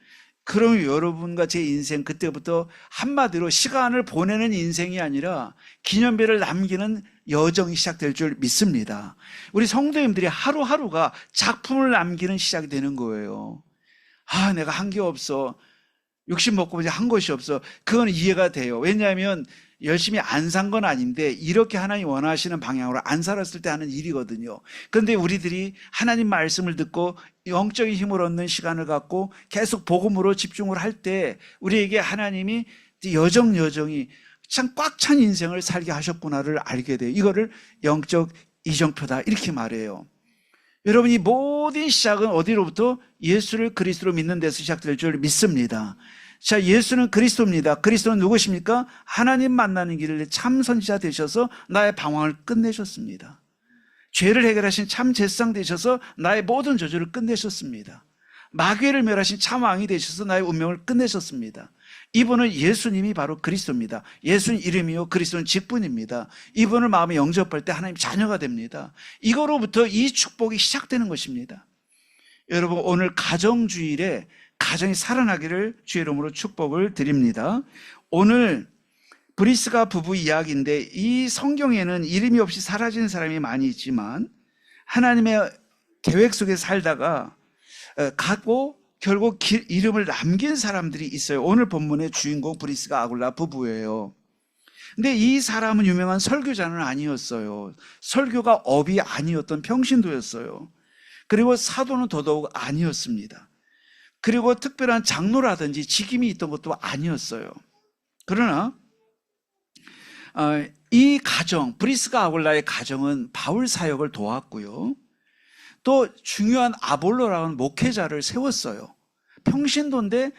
그럼 여러분과 제 인생 그때부터 한마디로 시간을 보내는 인생이 아니라 기념비를 남기는 여정이 시작될 줄 믿습니다. 우리 성도님들이 하루하루가 작품을 남기는 시작이 되는 거예요. 아, 내가 한 게 없어. 욕심 먹고 이제 한 것이 없어. 그건 이해가 돼요. 왜냐하면 열심히 안 산 건 아닌데 이렇게 하나님 원하시는 방향으로 안 살았을 때 하는 일이거든요. 그런데 우리들이 하나님 말씀을 듣고 영적인 힘을 얻는 시간을 갖고 계속 복음으로 집중을 할 때 우리에게 하나님이 여정이 참 꽉 찬 인생을 살게 하셨구나를 알게 돼요. 이거를 영적 이정표다 이렇게 말해요. 여러분, 이 모든 시작은 어디로부터? 예수를 그리스도로 믿는 데서 시작될 줄 믿습니다. 자, 예수는 그리스도입니다. 그리스도는 누구십니까? 하나님 만나는 길을 참 선지자 되셔서 나의 방황을 끝내셨습니다. 죄를 해결하신 참 제사장 되셔서 나의 모든 저주를 끝내셨습니다. 마귀를 멸하신 참 왕이 되셔서 나의 운명을 끝내셨습니다. 이분은 예수님이 바로 그리스도입니다. 예수는 이름이요 그리스도는 직분입니다. 이분을 마음에 영접할 때 하나님 자녀가 됩니다. 이거로부터 이 축복이 시작되는 것입니다. 여러분, 오늘 가정주일에 가정이 살아나기를 주의 이름으로 축복을 드립니다. 오늘 브리스가 부부 이야기인데 이 성경에는 이름이 없이 사라지는 사람이 많이 있지만 하나님의 계획 속에 살다가 가고 결국 이름을 남긴 사람들이 있어요. 오늘 본문의 주인공 브리스가 아굴라 부부예요. 근데 이 사람은 유명한 설교자는 아니었어요. 설교가 업이 아니었던 평신도였어요. 그리고 사도는 더더욱 아니었습니다. 그리고 특별한 장로라든지 직임이 있던 것도 아니었어요. 그러나 이 가정, 브리스가 아굴라의 가정은 바울 사역을 도왔고요. 또 중요한 아볼로라는 목회자를 세웠어요. 평신도인데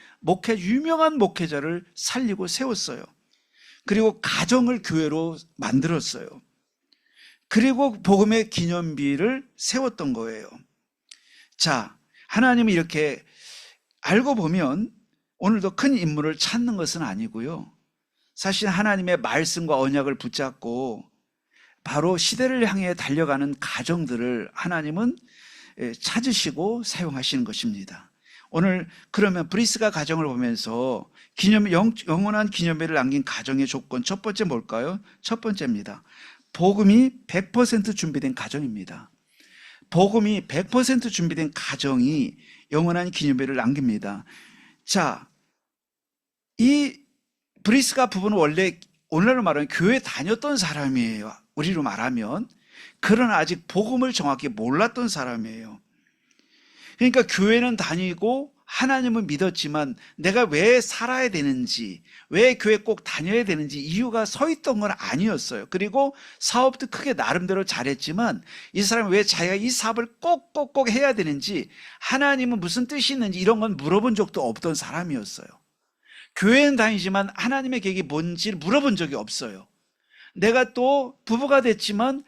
유명한 목회자를 살리고 세웠어요. 그리고 가정을 교회로 만들었어요. 그리고 복음의 기념비를 세웠던 거예요. 자, 하나님이 이렇게 알고 보면 오늘도 큰 인물을 찾는 것은 아니고요. 사실 하나님의 말씀과 언약을 붙잡고 바로 시대를 향해 달려가는 가정들을 하나님은 찾으시고 사용하시는 것입니다. 오늘 그러면 브리스가 가정을 보면서 영원한 기념비를 남긴 가정의 조건 첫 번째 뭘까요? 첫 번째입니다. 복음이 100% 준비된 가정입니다. 복음이 100% 준비된 가정이 영원한 기념비를 남깁니다. 자, 이 브리스가 부부는 원래 오늘날로 말하면 교회 다녔던 사람이에요. 우리로 말하면. 그러나 아직 복음을 정확히 몰랐던 사람이에요. 그러니까 교회는 다니고 하나님은 믿었지만 내가 왜 살아야 되는지, 왜 교회 꼭 다녀야 되는지 이유가 서 있던 건 아니었어요. 그리고 사업도 크게 나름대로 잘했지만 이 사람이 왜 자기가 이 사업을 꼭 해야 되는지, 하나님은 무슨 뜻이 있는지 이런 건 물어본 적도 없던 사람이었어요. 교회는 다니지만 하나님의 계획이 뭔지를 물어본 적이 없어요. 내가 또 부부가 됐지만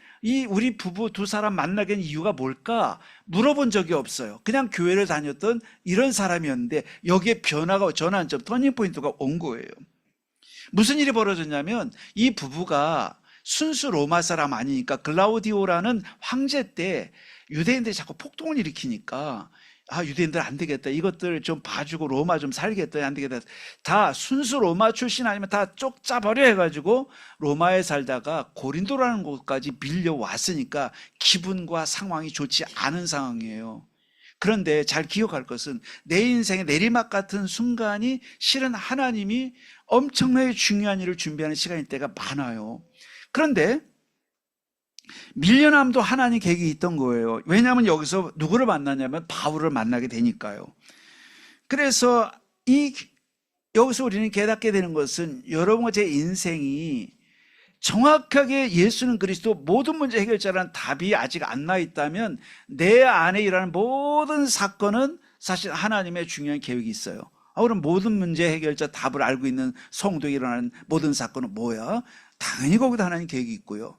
우리 부부 두 사람 만나게 된 이유가 뭘까 물어본 적이 없어요. 그냥 교회를 다녔던 이런 사람이었는데 여기에 변화가, 전환점, 터닝포인트가 온 거예요. 무슨 일이 벌어졌냐면 이 부부가 순수 로마 사람 아니니까 글라우디오라는 황제 때 유대인들이 자꾸 폭동을 일으키니까 유대인들 안 되겠다. 이것들 좀 봐주고 로마 좀 살겠다. 안 되겠다. 다 순수 로마 출신 아니면 다 쪽짜버려 해가지고 로마에 살다가 고린도라는 곳까지 밀려왔으니까 기분과 상황이 좋지 않은 상황이에요. 그런데 잘 기억할 것은 내 인생의 내리막 같은 순간이 실은 하나님이 엄청나게 중요한 일을 준비하는 시간일 때가 많아요. 그런데 밀려남도 하나님 계획이 있던 거예요. 왜냐하면 여기서 누구를 만나냐면 바울을 만나게 되니까요. 그래서 여기서 우리는 깨닫게 되는 것은 여러분과 제 인생이 정확하게 예수는 그리스도 모든 문제 해결자라는 답이 아직 안 나 있다면 내 안에 일어나는 모든 사건은 사실 하나님의 중요한 계획이 있어요. 그럼 모든 문제 해결자 답을 알고 있는 성도에 일어나는 모든 사건은 뭐야? 당연히 거기도 하나님 계획이 있고요.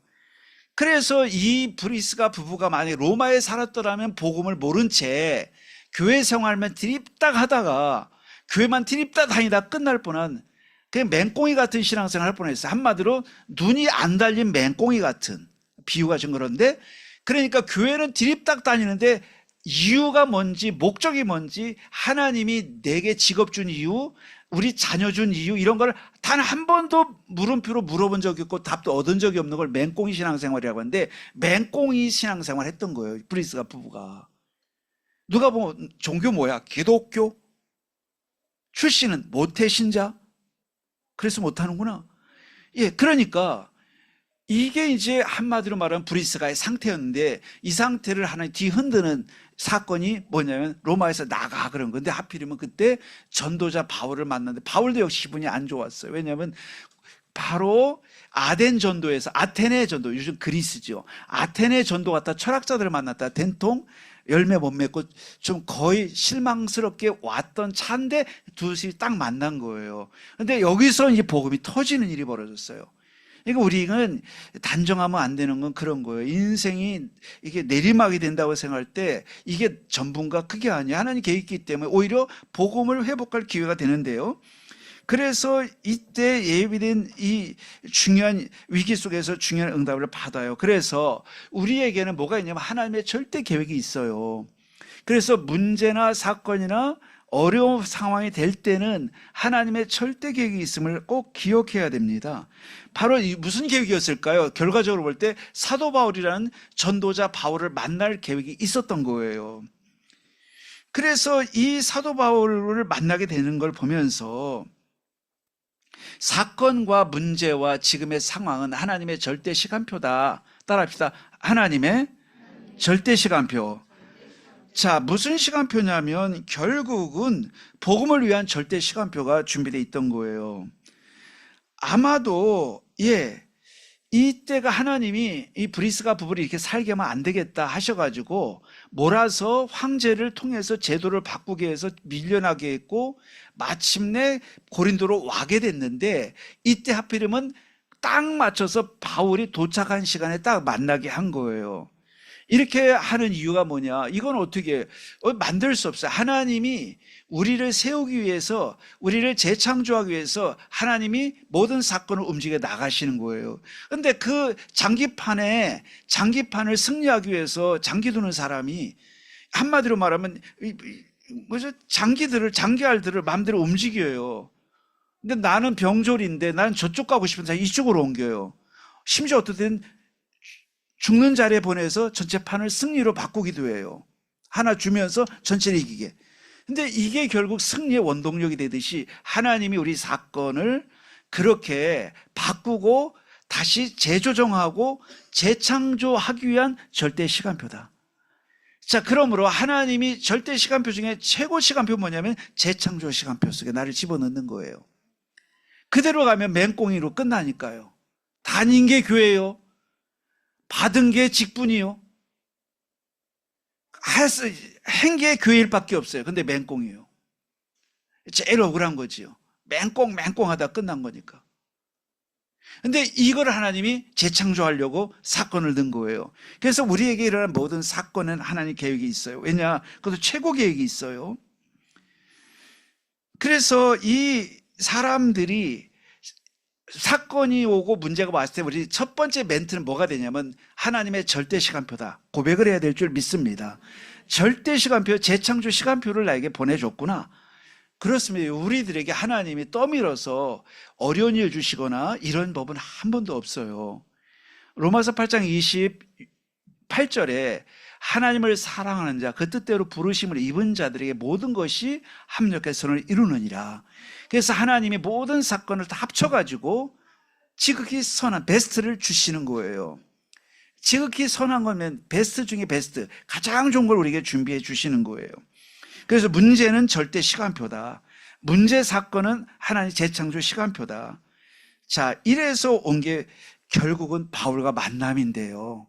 그래서 이 브리스가 부부가 만약에 로마에 살았더라면 복음을 모른 채 교회 생활만 드립딱 하다가 교회만 드립딱 다니다 끝날 뻔한 그냥 맹꽁이 같은 신앙생활 할 뻔했어요. 한마디로 눈이 안 달린 맹꽁이 같은, 비유가 좀 그런데, 그러니까 교회는 드립딱 다니는데 이유가 뭔지, 목적이 뭔지, 하나님이 내게 직업 준 이유, 우리 자녀 준 이유, 이런 걸 단 한 번도 물음표로 물어본 적이 없고 답도 얻은 적이 없는 걸 맹꽁이 신앙생활이라고 하는데, 맹꽁이 신앙생활 했던 거예요, 브리스가 부부가. 누가 보면 종교 뭐야? 기독교? 출신은 모태신자? 그래서 못하는구나. 예, 그러니까 이게 이제 한마디로 말하면 브리스가의 상태였는데, 이 상태를 하나님 뒤흔드는 사건이 뭐냐면 로마에서 나가 그런 건데, 하필이면 그때 전도자 바울을 만났는데 바울도 역시 기분이 안 좋았어요. 왜냐하면 바로 아덴 전도에서, 아테네 전도, 요즘 그리스죠, 아테네 전도 갔다 철학자들을 만났다 된통 열매 못 맺고 좀 거의 실망스럽게 왔던 차인데 둘이 딱 만난 거예요. 근데 여기서 이제 복음이 터지는 일이 벌어졌어요. 그러니까 우리는 단정하면 안 되는 건 그런 거예요. 인생이 이게 내리막이 된다고 생각할 때 이게 전부인가? 그게 아니야. 하나님 계획이 있기 때문에 오히려 복음을 회복할 기회가 되는데요. 그래서 이때 예비된 이 중요한 위기 속에서 중요한 응답을 받아요. 그래서 우리에게는 뭐가 있냐면 하나님의 절대 계획이 있어요. 그래서 문제나 사건이나 어려운 상황이 될 때는 하나님의 절대 계획이 있음을 꼭 기억해야 됩니다. 바로 무슨 계획이었을까요? 결과적으로 볼 때 사도 바울이라는 전도자 바울을 만날 계획이 있었던 거예요. 그래서 이 사도 바울을 만나게 되는 걸 보면서 사건과 문제와 지금의 상황은 하나님의 절대 시간표다. 따라합시다. 하나님의 절대 시간표. 자, 무슨 시간표냐면 결국은 복음을 위한 절대 시간표가 준비되어 있던 거예요. 아마도 이때가 하나님이 이 브리스가 부부를 이렇게 살게 하면 안 되겠다 하셔가지고 몰아서 황제를 통해서 제도를 바꾸게 해서 밀려나게 했고 마침내 고린도로 와게 됐는데, 이때 하필이면 딱 맞춰서 바울이 도착한 시간에 딱 만나게 한 거예요. 이렇게 하는 이유가 뭐냐? 이건 어떻게 만들 수 없어요. 하나님이 우리를 세우기 위해서, 우리를 재창조하기 위해서 하나님이 모든 사건을 움직여 나가시는 거예요. 그런데 그 장기판을 승리하기 위해서 장기 두는 사람이, 한마디로 말하면 장기알들을 마음대로 움직여요. 근데 나는 병졸인데 나는 저쪽 가고 싶은데 이쪽으로 옮겨요. 심지어 어떨 땐 죽는 자리에 보내서 전체 판을 승리로 바꾸기도 해요. 하나 주면서 전체를 이기게. 근데 이게 결국 승리의 원동력이 되듯이 하나님이 우리 사건을 그렇게 바꾸고 다시 재조정하고 재창조하기 위한 절대 시간표다. 자, 그러므로 하나님이 절대 시간표 중에 최고 시간표 뭐냐면 재창조 시간표 속에 나를 집어넣는 거예요. 그대로 가면 맹꽁이로 끝나니까요. 다닌 게 교회예요. 받은 게 직분이요. 한 게 교회일 밖에 없어요. 근데 맹꽁이에요. 제일 억울한 거지요. 맹꽁 하다 끝난 거니까. 근데 이걸 하나님이 재창조하려고 사건을 넣은 거예요. 그래서 우리에게 일어난 모든 사건은 하나님 계획이 있어요. 왜냐? 그것도 최고 계획이 있어요. 그래서 이 사람들이 사건이 오고 문제가 왔을 때 우리 첫 번째 멘트는 뭐가 되냐면 하나님의 절대 시간표다. 고백을 해야 될 줄 믿습니다. 절대 시간표, 재창조 시간표를 나에게 보내줬구나. 그렇습니다. 우리들에게 하나님이 떠밀어서 어려운 일 주시거나 이런 법은 한 번도 없어요. 로마서 8장 28절에 하나님을 사랑하는 자, 그 뜻대로 부르심을 입은 자들에게 모든 것이 합력해 선을 이루느니라. 그래서 하나님이 모든 사건을 다 합쳐가지고 지극히 선한 베스트를 주시는 거예요. 지극히 선한 거면 베스트 중에 베스트, 가장 좋은 걸 우리에게 준비해 주시는 거예요. 그래서 문제는 절대 시간표다. 문제 사건은 하나님의 재창조 시간표다. 자, 이래서 온 게 결국은 바울과 만남인데요.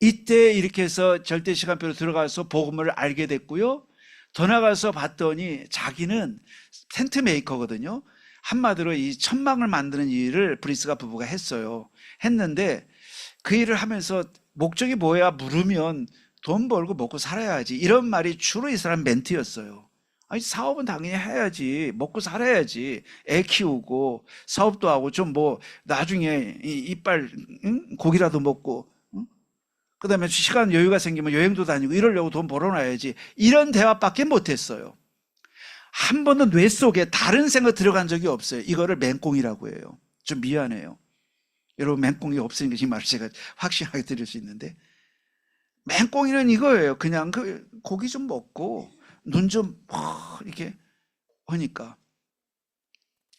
이때 이렇게 해서 절대 시간표로 들어가서 복음을 알게 됐고요. 더 나가서 봤더니 자기는 텐트 메이커거든요. 한마디로 이 천막을 만드는 일을 브리스가 부부가 했어요. 했는데 그 일을 하면서 목적이 뭐야 물으면 돈 벌고 먹고 살아야지, 이런 말이 주로 이 사람 멘트였어요. 아니, 사업은 당연히 해야지, 먹고 살아야지, 애 키우고 사업도 하고 좀 뭐 나중에 이빨 고기라도 먹고, 그 다음에 시간 여유가 생기면 여행도 다니고 이러려고 돈 벌어놔야지. 이런 대화밖에 못했어요. 한 번도 뇌 속에 다른 생각 들어간 적이 없어요. 이거를 맹꽁이라고 해요. 좀 미안해요. 여러분, 맹꽁이 없으니까 이 말을 제가 확실하게 드릴 수 있는데, 맹꽁이는 이거예요. 그냥 그 고기 좀 먹고 눈 좀 이렇게 하니까.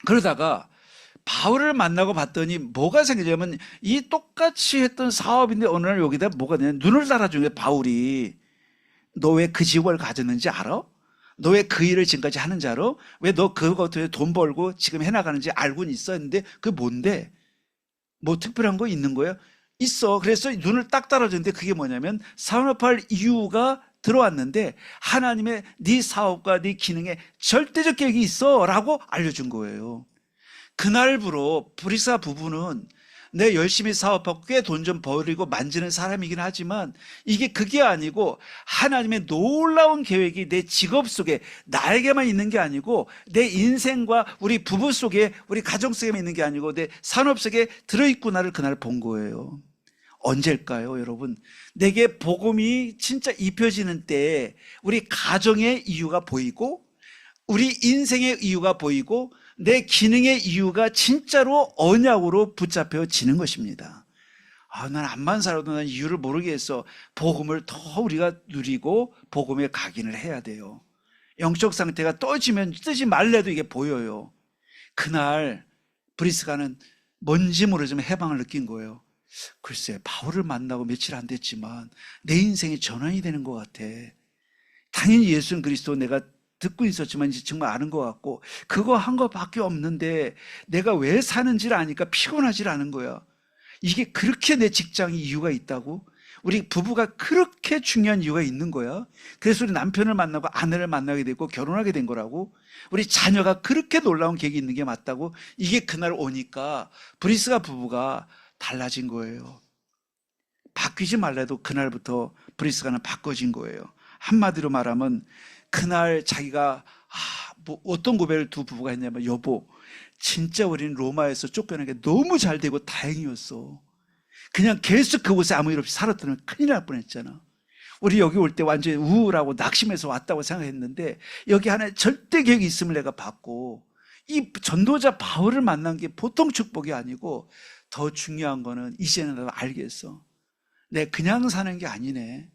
그러다가 바울을 만나고 봤더니 뭐가 생기냐면, 이 똑같이 했던 사업인데 어느 날 여기다 뭐가 되냐, 눈을 달아준 게 바울이, 너 왜 그 직업을 가졌는지 알아? 너 왜 그 일을 지금까지 하는지 알아? 왜 너 그거 때문에 돈 벌고 지금 해나가는지 알고는 있었는데 그게 뭔데? 뭐 특별한 거 있는 거야? 있어. 그래서 눈을 딱 달아줬는데 그게 뭐냐면, 산업할 이유가 들어왔는데 하나님의 네 사업과 네 기능에 절대적 계획이 있어 라고 알려준 거예요. 그날부로 브리스가 부부는 내 열심히 사업하고 꽤 돈 좀 벌이고 만지는 사람이긴 하지만 이게 그게 아니고 하나님의 놀라운 계획이 내 직업 속에 나에게만 있는 게 아니고 내 인생과 우리 부부 속에, 우리 가정 속에만 있는 게 아니고 내 산업 속에 들어있구나를 그날 본 거예요. 언제일까요, 여러분? 내게 복음이 진짜 입혀지는 때에 우리 가정의 이유가 보이고 우리 인생의 이유가 보이고 내 기능의 이유가 진짜로 언약으로 붙잡혀지는 것입니다. 난 암만 살아도 난 이유를 모르겠어. 복음을 더 우리가 누리고 복음에 각인을 해야 돼요. 영적 상태가 떠지면 뜨지 말래도 이게 보여요. 그날 브리스가는 뭔지 모르지만 해방을 느낀 거예요. 글쎄, 바울을 만나고 며칠 안 됐지만 내 인생이 전환이 되는 것 같아. 당연히 예수는 그리스도 내가 듣고 있었지만 이제 정말 아는 것 같고, 그거 한 것밖에 없는데 내가 왜 사는지를 아니까 피곤하지 않은 거야. 이게 그렇게 내 직장이 이유가 있다고? 우리 부부가 그렇게 중요한 이유가 있는 거야. 그래서 우리 남편을 만나고 아내를 만나게 되고 결혼하게 된 거라고. 우리 자녀가 그렇게 놀라운 계획이 있는 게 맞다고. 이게 그날 오니까 브리스가 부부가 달라진 거예요. 바뀌지 말래도 그날부터 브리스가는 바꿔진 거예요. 한마디로 말하면 그날 자기가 뭐 어떤 고백을 두 부부가 했냐면, 여보, 진짜 우리는 로마에서 쫓겨나게 너무 잘 되고 다행이었어. 그냥 계속 그곳에 아무 일 없이 살았더니 큰일 날 뻔했잖아. 우리 여기 올 때 완전히 우울하고 낙심해서 왔다고 생각했는데 여기 하나의 절대 계획이 있음을 내가 봤고, 이 전도자 바울을 만난 게 보통 축복이 아니고 더 중요한 거는 이제는 나도 알겠어. 내 그냥 사는 게 아니네.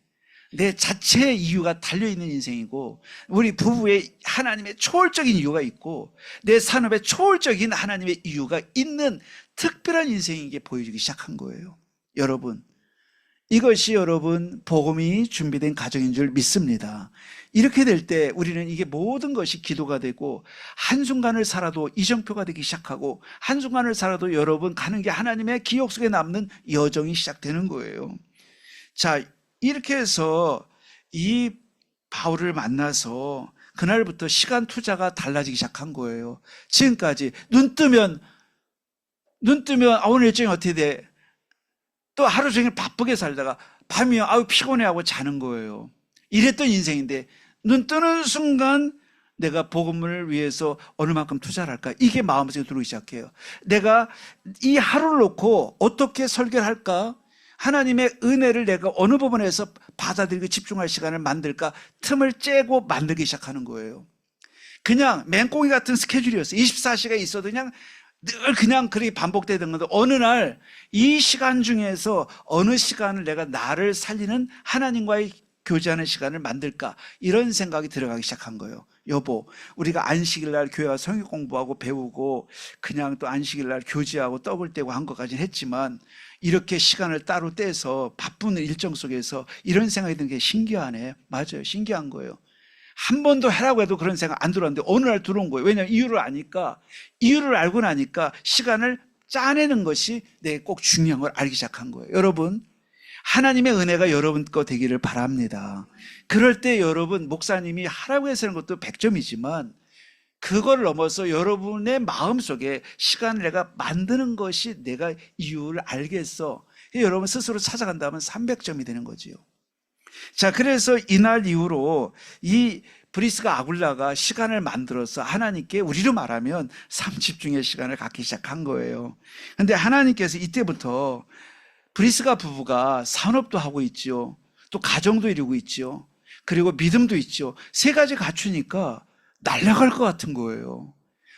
내 자체의 이유가 달려있는 인생이고 우리 부부의 하나님의 초월적인 이유가 있고 내 산업에 초월적인 하나님의 이유가 있는 특별한 인생인 게 보여주기 시작한 거예요. 여러분, 이것이 여러분 복음이 준비된 가정인 줄 믿습니다. 이렇게 될 때 우리는 이게 모든 것이 기도가 되고 한순간을 살아도 이정표가 되기 시작하고 한순간을 살아도 여러분 가는 게 하나님의 기억 속에 남는 여정이 시작되는 거예요. 자, 이렇게 해서 이 바울을 만나서 그날부터 시간 투자가 달라지기 시작한 거예요. 지금까지 눈 뜨면 오늘 일정이 어떻게 돼? 또 하루 종일 바쁘게 살다가 밤이면 피곤해 하고 자는 거예요. 이랬던 인생인데 눈 뜨는 순간 내가 복음을 위해서 어느 만큼 투자를 할까? 이게 마음속에 들어오기 시작해요. 내가 이 하루를 놓고 어떻게 설교를 할까? 하나님의 은혜를 내가 어느 부분에서 받아들이고 집중할 시간을 만들까? 틈을 째고 만들기 시작하는 거예요. 그냥 맹꽁이 같은 스케줄이었어요. 24시간 있어도 늘 그냥 그렇게 반복되던 건데 어느 날 이 시간 중에서 어느 시간을 내가 나를 살리는 하나님과의 교제하는 시간을 만들까? 이런 생각이 들어가기 시작한 거예요. 여보, 우리가 안식일 날 교회 와서 성경 공부하고 배우고 그냥 또 안식일 날 교제하고 떡을 떼고 한 것까지는 했지만 이렇게 시간을 따로 떼서 바쁜 일정 속에서 이런 생각이 드는 게 신기하네. 맞아요. 신기한 거예요. 한 번도 하라고 해도 그런 생각 안 들어왔는데 어느 날 들어온 거예요. 왜냐하면 이유를 알고 나니까 시간을 짜내는 것이 내게 꼭 중요한 걸 알기 시작한 거예요. 여러분, 하나님의 은혜가 여러분 거 되기를 바랍니다. 그럴 때 여러분, 목사님이 하라고 해서 하는 것도 100점이지만 그걸 넘어서 여러분의 마음속에 시간을 내가 만드는 것이 내가 이유를 알겠어. 여러분 스스로 찾아간다면 300점이 되는 거지요. 자, 그래서 이날 이후로 이 브리스가 아굴라가 시간을 만들어서 하나님께, 우리로 말하면 삶 집중의 시간을 갖기 시작한 거예요. 근데 하나님께서 이때부터 브리스가 부부가 산업도 하고 있죠. 또 가정도 이루고 있죠. 그리고 믿음도 있죠. 세 가지 갖추니까 날아갈 것 같은 거예요.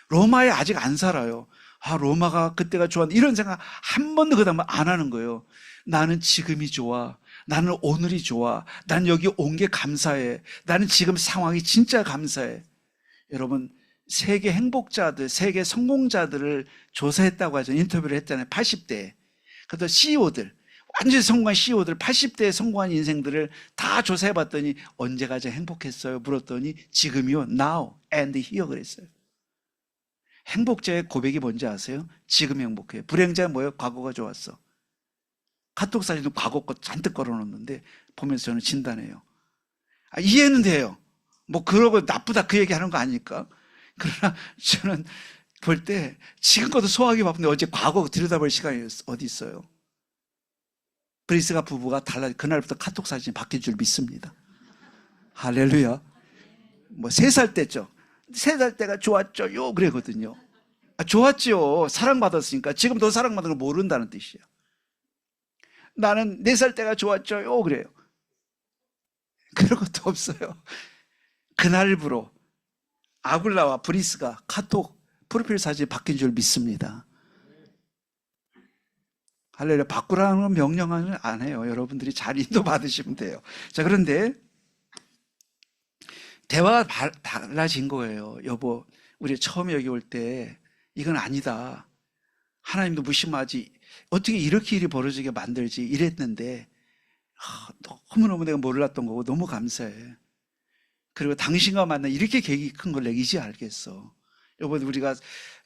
로마에 아직 안 살아요. 아, 로마가 그때가 좋았는데 이런 생각 한 번도 그 다음에 안 하는 거예요. 나는 지금이 좋아. 나는 오늘이 좋아. 난 여기 온 게 감사해. 나는 지금 상황이 진짜 감사해. 여러분, 세계 행복자들, 세계 성공자들을 조사했다고 하죠. 인터뷰를 했잖아요. 80대. 그것도 CEO들, 완전히 성공한 CEO들, 80대에 성공한 인생들을 다 조사해봤더니 언제 가장 행복했어요? 물었더니 지금이요. Now and here 그랬어요. 행복자의 고백이 뭔지 아세요? 지금 행복해요. 불행자는 뭐예요? 과거가 좋았어. 카톡 사진도 과거 거 잔뜩 걸어놓는데 보면서 저는 진단해요. 아, 이해는 돼요. 뭐 그러고 나쁘다 그 얘기하는 거 아니까. 그러나 저는 볼 때 지금 것도 소화하기 바쁜데 어제 과거 들여다볼 시간이 어디 있어요? 브리스가 부부가 그날부터 카톡 사진이 바뀐 줄 믿습니다. 할렐루야. 뭐 3살 때죠. 3살 때가 좋았죠요 그러거든요. 아, 좋았죠. 사랑받았으니까. 지금 더 사랑받는 걸 모른다는 뜻이에요. 나는 4살 때가 좋았죠요 그래요. 그런 것도 없어요. 그날부로 아굴라와 브리스가 카톡 프로필 사진이 바뀐 줄 믿습니다. 할렐루야. 바꾸라는 명령은 안 해요. 여러분들이 잘 인도받으시면 돼요. 자, 그런데 대화가 달라진 거예요. 여보, 우리 처음에 여기 올 때 이건 아니다. 하나님도 무심하지. 어떻게 이렇게 일이 벌어지게 만들지 이랬는데 너무너무 내가 몰랐던 거고 너무 감사해. 그리고 당신과 만나 이렇게 계획이 큰 걸 내가 이제 알겠어. 여보, 우리가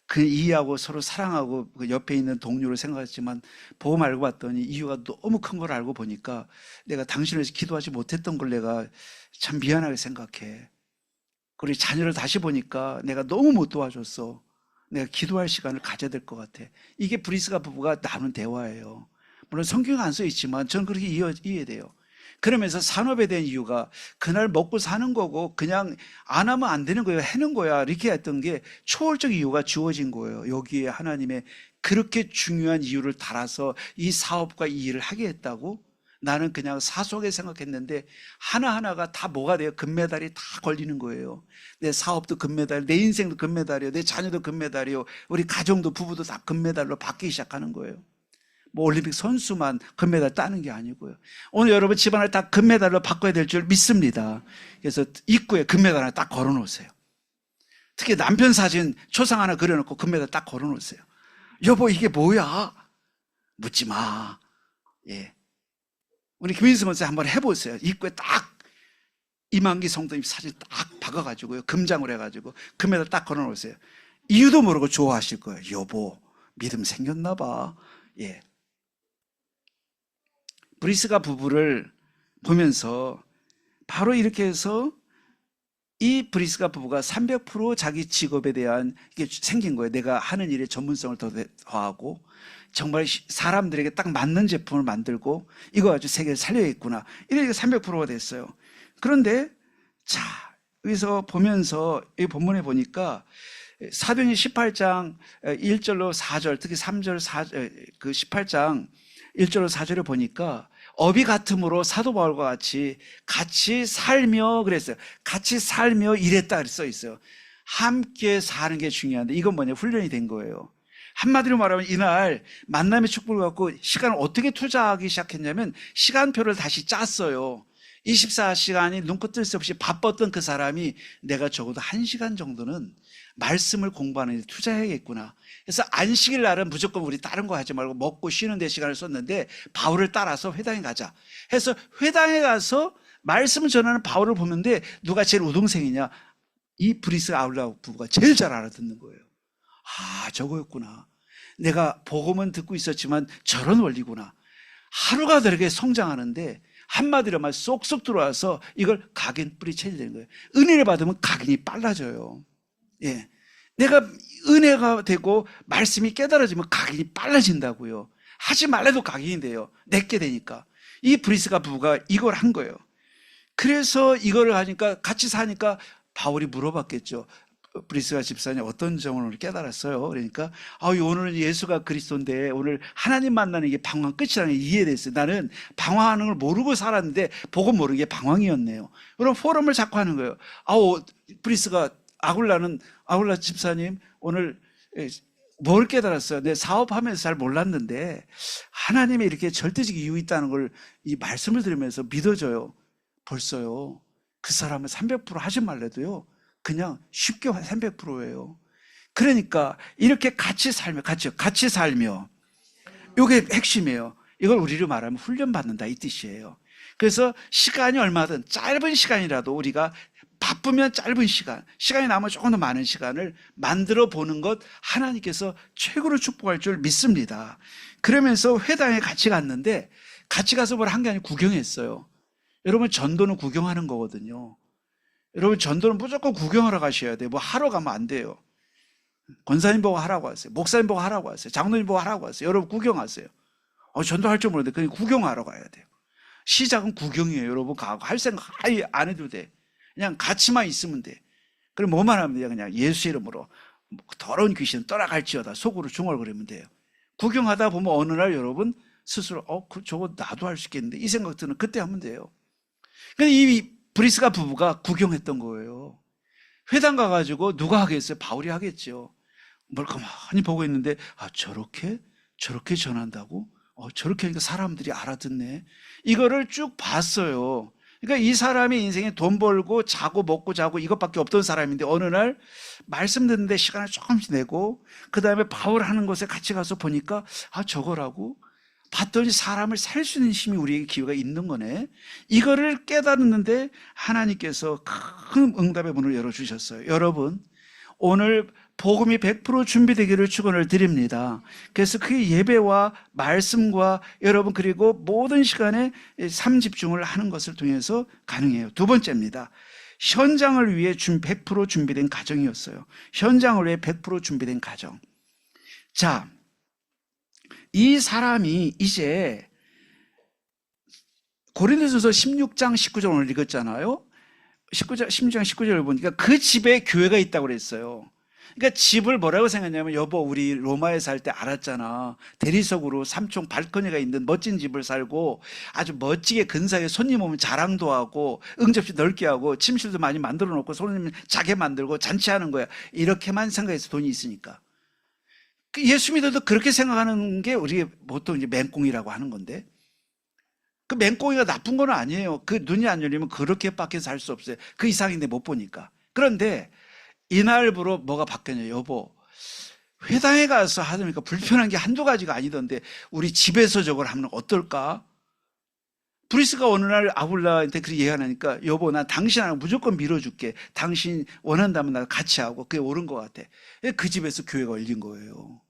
그 이해하고 서로 사랑하고 그 옆에 있는 동료를 생각했지만 보험 알고 봤더니 이유가 너무 큰 걸 알고 보니까 내가 당신을 위해서 기도하지 못했던 걸 내가 참 미안하게 생각해. 우리 자녀를 다시 보니까 내가 너무 못 도와줬어. 내가 기도할 시간을 가져야 될 것 같아. 이게 브리스가 부부가 나눈 대화예요. 물론 성경에 안 써 있지만 저는 그렇게 이해돼요. 그러면서 산업에 대한 이유가 그날 먹고 사는 거고 그냥 안 하면 안 되는 거예요. 해는 거야. 이렇게 했던 게 초월적 이유가 주어진 거예요. 여기에 하나님의 그렇게 중요한 이유를 달아서 이 사업과 이 일을 하게 했다고? 나는 그냥 사소하게 생각했는데 하나하나가 다 뭐가 돼요? 금메달이 다 걸리는 거예요. 내 사업도 금메달, 내 인생도 금메달이요, 내 자녀도 금메달이요, 우리 가정도 부부도 다 금메달로 바뀌기 시작하는 거예요. 뭐 올림픽 선수만 금메달 따는 게 아니고요. 오늘 여러분 집안을 다 금메달로 바꿔야 될 줄 믿습니다. 그래서 입구에 금메달 하나 딱 걸어놓으세요. 특히 남편 사진 초상 하나 그려놓고 금메달 딱 걸어놓으세요. 여보, 이게 뭐야? 묻지 마. 예. 우리 김인수 목사님 한번 해보세요. 입구에 딱 이만기 성도님 사진 딱 박아가지고요. 금장으로 해가지고 금메달 딱 걸어놓으세요. 이유도 모르고 좋아하실 거예요. 여보, 믿음 생겼나 봐. 예. 브리스가 부부를 보면서 바로 이렇게 해서 이 브리스가 부부가 300% 자기 직업에 대한 이게 생긴 거예요. 내가 하는 일에 전문성을 더 더하고 정말 사람들에게 딱 맞는 제품을 만들고 이거 아주 세계를 살려야겠구나. 이렇게 300%가 됐어요. 그런데 자, 여기서 보면서 이 본문에 보니까 사도행전 18장 1절로 4절, 특히 3절 4절, 그 18장 1절로 4절을 보니까 업이 같음으로 사도 바울과 같이 살며 그랬어요. 같이 살며 일했다 써 있어요. 함께 사는 게 중요한데 이건 뭐냐? 훈련이 된 거예요. 한마디로 말하면 이날 만남의 축복을 갖고 시간을 어떻게 투자하기 시작했냐면 시간표를 다시 짰어요. 24시간이 눈코 뜰 새 없이 바빴던 그 사람이 내가 적어도 1시간 정도는 말씀을 공부하는 데 투자해야겠구나. 그래서 안식일 날은 무조건 우리 다른 거 하지 말고 먹고 쉬는 데 시간을 썼는데 바울을 따라서 회당에 가자 해서 회당에 가서 말씀을 전하는 바울을 보는데 누가 제일 우동생이냐? 이 브리스 아울라 부부가 제일 잘 알아듣는 거예요. 아, 저거였구나. 내가 복음은 듣고 있었지만 저런 원리구나. 하루가 다르게 성장하는데 한마디로 말 쏙쏙 들어와서 이걸 각인 뿌리 체질되는 거예요. 은혜를 받으면 각인이 빨라져요. 예, 내가 은혜가 되고 말씀이 깨달아지면 각인이 빨라진다고요. 하지 말래도 각인이 돼요. 내게 되니까. 이 브리스가 부부가 이걸 한 거예요. 그래서 이거를 하니까 같이 사니까 바울이 물어봤겠죠. 브리스가 집사님 어떤 점을 오늘 깨달았어요? 그러니까 오늘은 예수가 그리스도인데 오늘 하나님 만나는 게 방황 끝이라는 게 이해됐어요. 나는 방황하는 걸 모르고 살았는데 복음 모르는 게 방황이었네요. 그럼 포럼을 자꾸 하는 거예요. 브리스가 아굴라 집사님 오늘 뭘 깨달았어요? 내 사업하면서 잘 몰랐는데 하나님이 이렇게 절대적 이유 있다는 걸 이 말씀을 들으면서 믿어져요. 벌써요. 그 사람은 300% 하지 말래도요. 그냥 쉽게 300%예요. 그러니까 이렇게 같이 살며 이게 핵심이에요. 이걸 우리로 말하면 훈련받는다 이 뜻이에요. 그래서 시간이 얼마든 짧은 시간이라도 우리가 바쁘면 짧은 시간이 남으면 조금 더 많은 시간을 만들어 보는 것 하나님께서 최고로 축복할 줄 믿습니다. 그러면서 회당에 같이 갔는데 같이 가서 뭘 한 게 아니고 구경했어요. 여러분 전도는 구경하는 거거든요. 여러분 전도는 무조건 구경하러 가셔야 돼요. 뭐 하러 가면 안 돼요. 권사님 보고 하라고 하세요. 목사님 보고 하라고 하세요. 장로님 보고 하라고 하세요. 여러분 구경하세요. 전도할 줄 모르는데 그냥 구경하러 가야 돼요. 시작은 구경이에요. 여러분 가고 할 생각 아예 안 해도 돼. 그냥 같이만 있으면 돼. 그럼 뭐만 하면 돼요. 그냥 예수 이름으로 더러운 귀신 떠나갈지어다 속으로 중얼거리면 돼요. 구경하다 보면 어느 날 여러분 스스로 저거 나도 할 수 있겠는데 이 생각 드는 그때 하면 돼요. 근데 이 브리스가 부부가 구경했던 거예요. 회당 가가지고 누가 하겠어요? 바울이 하겠죠. 뭘 가만히 보고 있는데 저렇게 전한다고? 저렇게 하니까 사람들이 알아듣네. 이거를 쭉 봤어요. 그러니까 이 사람의 인생에 돈 벌고 자고 먹고 자고 이것밖에 없던 사람인데 어느 날 말씀 듣는데 시간을 조금씩 내고 그 다음에 바울 하는 곳에 같이 가서 보니까 저거라고? 봤더니 사람을 살 수 있는 힘이 우리에게 기회가 있는 거네. 이거를 깨달았는데 하나님께서 큰 응답의 문을 열어주셨어요. 여러분 오늘 복음이 100% 준비되기를 축원을 드립니다. 그래서 그 예배와 말씀과 여러분 그리고 모든 시간에 삶 집중을 하는 것을 통해서 가능해요. 두 번째입니다. 현장을 위해 100% 준비된 가정이었어요. 현장을 위해 100% 준비된 가정. 자, 이 사람이 이제 고린도전서 16장 19절 오늘 읽었잖아요. 16장 19절을 보니까 그 집에 교회가 있다고 그랬어요. 그러니까 집을 뭐라고 생각했냐면 여보 우리 로마에 살 때 알았잖아. 대리석으로 3층 발코니가 있는 멋진 집을 살고 아주 멋지게 근사하게 손님 오면 자랑도 하고 응접실 넓게 하고 침실도 많이 만들어 놓고 손님 자게 만들고 잔치하는 거야. 이렇게만 생각해서 돈이 있으니까. 예수 믿어도 그렇게 생각하는 게 우리 보통 이제 맹꽁이라고 하는 건데 그 맹꽁이가 나쁜 건 아니에요. 그 눈이 안 열리면 그렇게밖에 살 수 없어요. 그 이상인데 못 보니까. 그런데 이날부로 뭐가 바뀌었냐. 여보 회당에 가서 하니까 불편한 게 한두 가지가 아니던데 우리 집에서 저걸 하면 어떨까? 브리스가 어느 날 아굴라한테 그렇게 얘기하니까 여보 난 당신하고 무조건 밀어줄게. 당신 원한다면 나 같이 하고 그게 옳은 것 같아. 그 집에서 교회가 열린 거예요.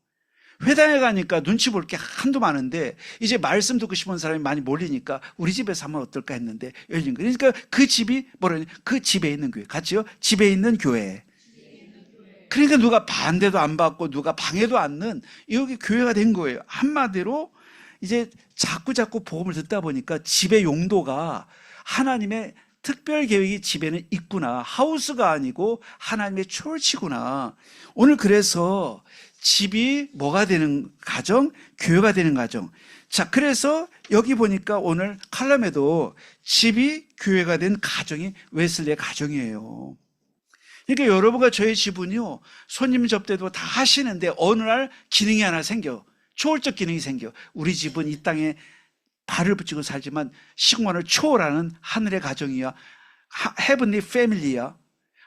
회당에 가니까 눈치 볼 게 한두 많은데 이제 말씀 듣고 싶은 사람이 많이 몰리니까 우리 집에서 하면 어떨까 했는데 열린 거예요. 그러니까 그 집이 뭐라냐? 그 집에 있는 교회. 같이요? 집에 있는 교회. 그러니까 누가 반대도 안 받고 누가 방해도 않는 여기 교회가 된 거예요. 한마디로 이제 자꾸 복음을 듣다 보니까 집의 용도가 하나님의 특별 계획이 집에는 있구나. 하우스가 아니고 하나님의 초월치구나. 오늘 그래서 집이 뭐가 되는 가정? 교회가 되는 가정. 자, 그래서 여기 보니까 오늘 칼럼에도 집이 교회가 된 가정이 웨슬리의 가정이에요. 그러니까 여러분과 저의 집은요, 손님 접대도 다 하시는데 어느 날 기능이 하나 생겨. 초월적 기능이 생겨. 우리 집은 이 땅에 발을 붙이고 살지만 시공간을 초월하는 하늘의 가정이야. 헤븐리 패밀리야.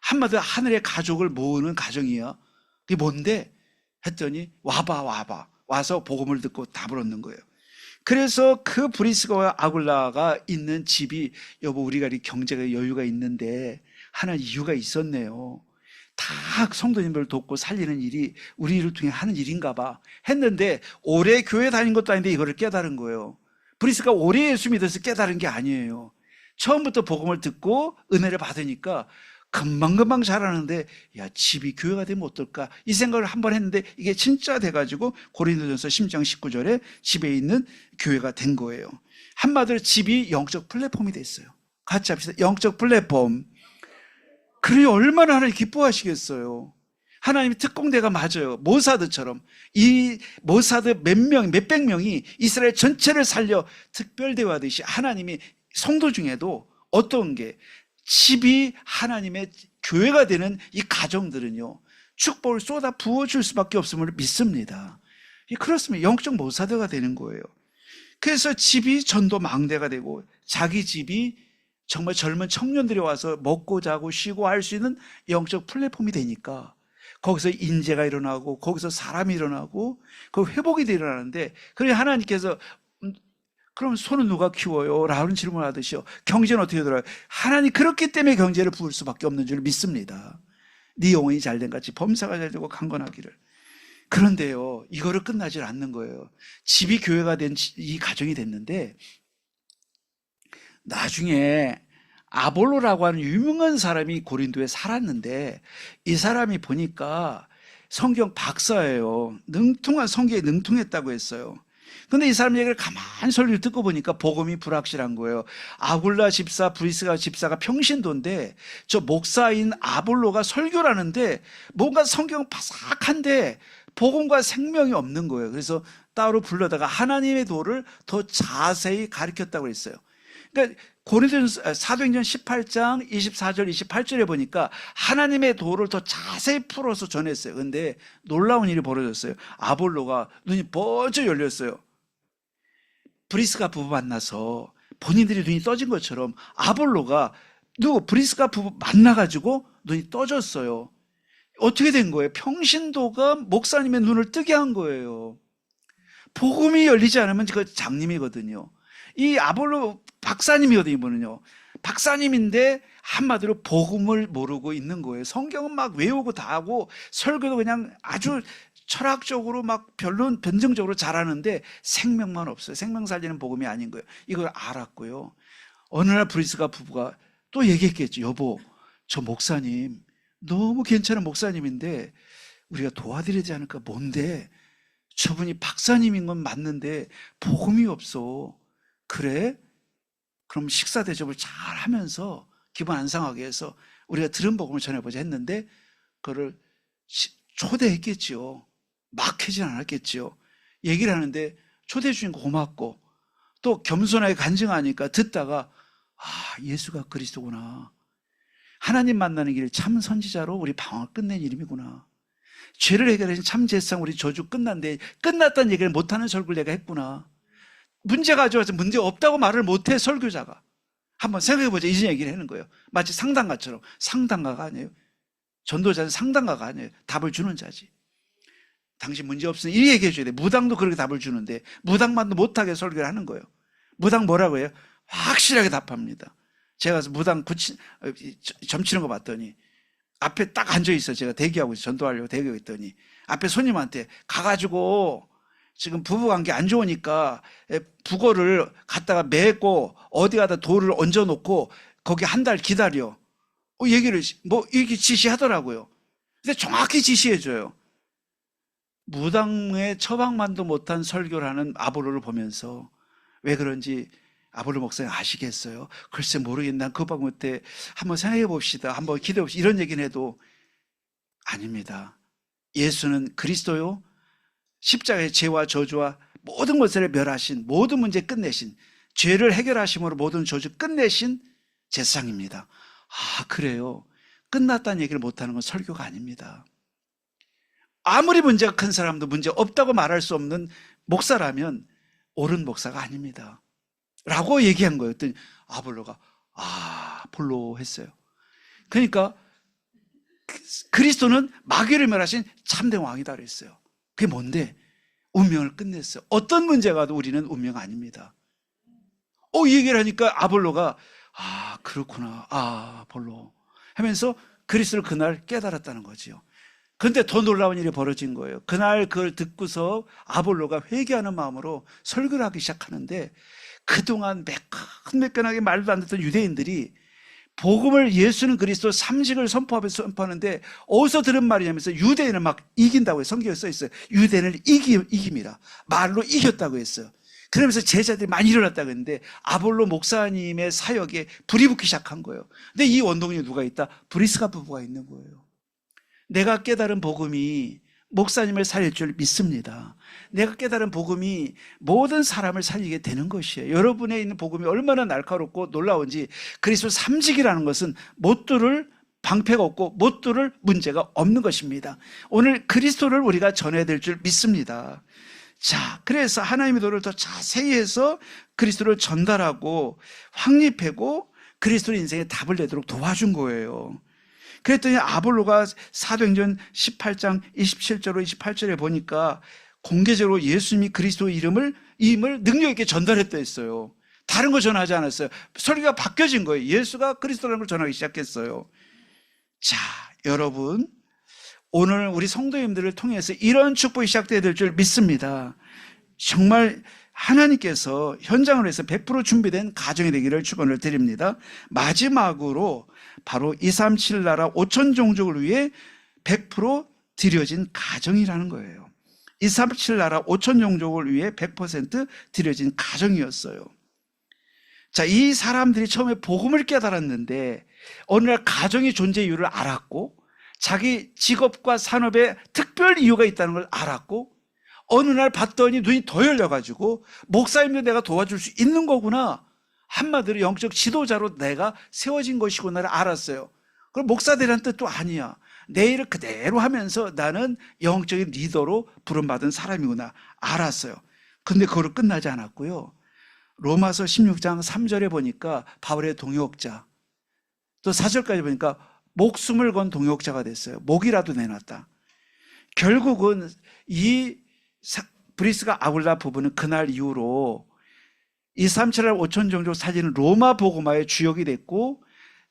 한마디로 하늘의 가족을 모으는 가정이야. 그게 뭔데? 했더니 와봐. 와서 복음을 듣고 답을 얻는 거예요. 그래서 그 브리스가와 아굴라가 있는 집이 여보 우리가 이 경제가 여유가 있는데 하나 이유가 있었네요. 다 성도님들 돕고 살리는 일이 우리 일을 통해 하는 일인가 봐 했는데 오래 교회 다닌 것도 아닌데 이거를 깨달은 거예요. 브리스가 오래 예수 믿어서 깨달은 게 아니에요. 처음부터 복음을 듣고 은혜를 받으니까 금방금방 자라는데 야 집이 교회가 되면 어떨까 이 생각을 한번 했는데 이게 진짜 돼가지고 고린도전서 10장 19절에 집에 있는 교회가 된 거예요. 한마디로 집이 영적 플랫폼이 됐어요. 같이 합시다. 영적 플랫폼. 그러니 얼마나 하나님 기뻐하시겠어요. 하나님이 특공대가 맞아요. 모사드처럼. 이 모사드 몇백 명이 이스라엘 전체를 살려 특별대화하듯이 하나님이 성도 중에도 어떤 게 집이 하나님의 교회가 되는 이 가정들은요, 축복을 쏟아 부어줄 수밖에 없음을 믿습니다. 그렇습니다. 영적 모사드가 되는 거예요. 그래서 집이 전도 망대가 되고 자기 집이 정말 젊은 청년들이 와서 먹고 자고 쉬고 할 수 있는 영적 플랫폼이 되니까 거기서 인재가 일어나고 거기서 사람이 일어나고 그 회복이 일어나는데, 그래 하나님께서 그럼 소는 누가 키워요? 라는 질문을 하듯이요, 경제는 어떻게 들어요? 하나님 그렇기 때문에 경제를 부을 수밖에 없는 줄 믿습니다. 네 영혼이 잘된 같이 범사가 잘되고 강건하기를. 그런데요, 이거를 끝나질 않는 거예요. 집이 교회가 된 이 가정이 됐는데 나중에 아볼로라고 하는 유명한 사람이 고린도에 살았는데, 이 사람이 보니까 성경 박사예요. 능통한, 성경에 능통했다고 했어요. 근데 이 사람 얘기를 가만히 설교를 듣고 보니까 복음이 불확실한 거예요. 아굴라 집사, 브리스가 집사가 평신도인데 저 목사인 아볼로가 설교를 하는데 뭔가 성경 바삭한데 복음과 생명이 없는 거예요. 그래서 따로 불러다가 하나님의 도를 더 자세히 가르쳤다고 했어요. 그러니까 고린도전서 사도행전 18장 24절 28절에 보니까 하나님의 도를 더 자세히 풀어서 전했어요. 근데 놀라운 일이 벌어졌어요. 아볼로가 눈이 번쩍 열렸어요. 브리스가 부부 만나서 본인들이 눈이 떠진 것처럼 아볼로가 브리스가 부부 만나가지고 눈이 떠졌어요. 어떻게 된 거예요? 평신도가 목사님의 눈을 뜨게 한 거예요. 복음이 열리지 않으면 그 장님이거든요. 이 아볼로 박사님이거든요. 이분은요, 박사님인데 한마디로 복음을 모르고 있는 거예요. 성경은 막 외우고 다 하고 설교도 그냥 아주 철학적으로 막 별로 변증적으로 잘하는데 생명만 없어요. 생명 살리는 복음이 아닌 거예요. 이걸 알았고요. 어느 날 브리스가 부부가 또 얘기했겠죠. 여보, 저 목사님 너무 괜찮은 목사님인데 우리가 도와드려야 되지 않을까? 뭔데? 저분이 박사님인 건 맞는데 복음이 없어. 그래? 그럼 식사 대접을 잘 하면서 기분 안 상하게 해서 우리가 들은 복음을 전해보자 했는데 그거를 초대했겠지요. 막 하진 않았겠지요. 얘기를 하는데 초대해 주신 거 고맙고 또 겸손하게 간증하니까 듣다가 예수가 그리스도구나. 하나님 만나는 길 참 선지자로 우리 방황을 끝낸 이름이구나. 죄를 해결하신 참 제사장 우리 저주 끝났는데 끝났다는 얘기를 못하는 설교를 내가 했구나. 문제가 가져와서 문제 없다고 말을 못해 설교자가. 한번 생각해보자. 이런 얘기를 하는 거예요. 마치 상담가처럼. 상담가가 아니에요. 전도자는 상담가가 아니에요. 답을 주는 자지. 당신 문제 없으니 이 얘기해 줘야 돼. 무당도 그렇게 답을 주는데 무당만도 못하게 설교를 하는 거예요. 무당 뭐라고 해요? 확실하게 답합니다. 제가 가서 무당 점치는 거 봤더니 앞에 딱 앉아있어. 제가 대기하고 있어. 전도하려고 대기하고 있더니 앞에 손님한테 가가지고 지금 부부관계 안 좋으니까 북어를 갖다가 메고 어디 가다 돌을 얹어놓고 거기 한 달 기다려. 얘기를 이렇게 지시하더라고요. 근데 정확히 지시해줘요. 무당의 처방만도 못한 설교를 하는 아볼로를 보면서 왜 그런지 아볼로 목사님 아시겠어요? 글쎄 모르겠네. 난 그것 못해. 한번 생각해 봅시다. 한번 기도해 봅시다. 이런 얘기는 해도 아닙니다. 예수는 그리스도요, 십자가의 죄와 저주와 모든 것을 멸하신, 모든 문제 끝내신, 죄를 해결하심으로 모든 저주 끝내신 제사장입니다. 그래요? 끝났다는 얘기를 못하는 건 설교가 아닙니다. 아무리 문제가 큰 사람도 문제 없다고 말할 수 없는 목사라면 옳은 목사가 아닙니다 라고 얘기한 거예요. 그랬더니 아볼로가 볼로 했어요. 그러니까 그리스도는 마귀를 멸하신 참된 왕이다 그랬어요. 그게 뭔데? 운명을 끝냈어요. 어떤 문제가 와도 우리는 운명 아닙니다. 이 얘기를 하니까 아볼로가 그렇구나. 볼로 하면서 그리스도를 그날 깨달았다는 거지요. 그런데 더 놀라운 일이 벌어진 거예요. 그날 그걸 듣고서 아볼로가 회개하는 마음으로 설교를 하기 시작하는데 그동안 매끈매끈하게 말도 안 듣던 유대인들이 복음을, 예수는 그리스도 삼식을 선포하는데 어디서 들은 말이냐면서 유대인을 막 이긴다고 해요. 성경에 써 있어요. 유대인을 이깁니다. 말로 이겼다고 했어요. 그러면서 제자들이 많이 일어났다 그랬는데 아볼로 목사님의 사역에 불이 붙기 시작한 거예요. 근데 이 원동력이 누가 있다? 브리스가 부부가 있는 거예요. 내가 깨달은 복음이 목사님을 살릴 줄 믿습니다. 내가 깨달은 복음이 모든 사람을 살리게 되는 것이에요. 여러분에 있는 복음이 얼마나 날카롭고 놀라운지, 그리스도 삼직이라는 것은 못 뚫을 방패가 없고 못 뚫을 문제가 없는 것입니다. 오늘 그리스도를 우리가 전해야 될 줄 믿습니다. 자, 그래서 하나님의 도를 더 자세히 해서 그리스도를 전달하고 확립하고 그리스도의 인생에 답을 내도록 도와준 거예요. 그랬더니 아볼로가 사도행전 18장 27절로 28절에 보니까 공개적으로 예수님이 그리스도 이름을 능력 있게 전달했다 했어요. 다른 거 전하지 않았어요. 설교가 바뀌어진 거예요. 예수가 그리스도라는 걸 전하기 시작했어요. 자, 여러분, 오늘 우리 성도님들을 통해서 이런 축복이 시작돼야 될 줄 믿습니다. 정말 하나님께서 현장을 해서 100% 준비된 가정이 되기를 축원을 드립니다. 마지막으로 바로 237 나라 5천 종족을 위해 100% 드려진 가정이라는 거예요. 237 나라 5천 종족을 위해 100% 드려진 가정이었어요. 자, 이 사람들이 처음에 복음을 깨달았는데 어느 날 가정의 존재 이유를 알았고 자기 직업과 산업에 특별 이유가 있다는 걸 알았고 어느 날 봤더니 눈이 더 열려가지고 목사님도 내가 도와줄 수 있는 거구나, 한마디로 영적 지도자로 내가 세워진 것이구나를 알았어요. 그럼 목사들이란 뜻도 아니야. 내 일을 그대로 하면서 나는 영적인 리더로 부름받은 사람이구나 알았어요. 근데 그걸로 끝나지 않았고요. 로마서 16장 3절에 보니까 바울의 동역자, 또 4절까지 보니까 목숨을 건 동역자가 됐어요. 목이라도 내놨다. 결국은 이 브리스가 아굴라 부부는 그날 이후로 237날 5천 종족 살리는 로마 복음화의 주역이 됐고,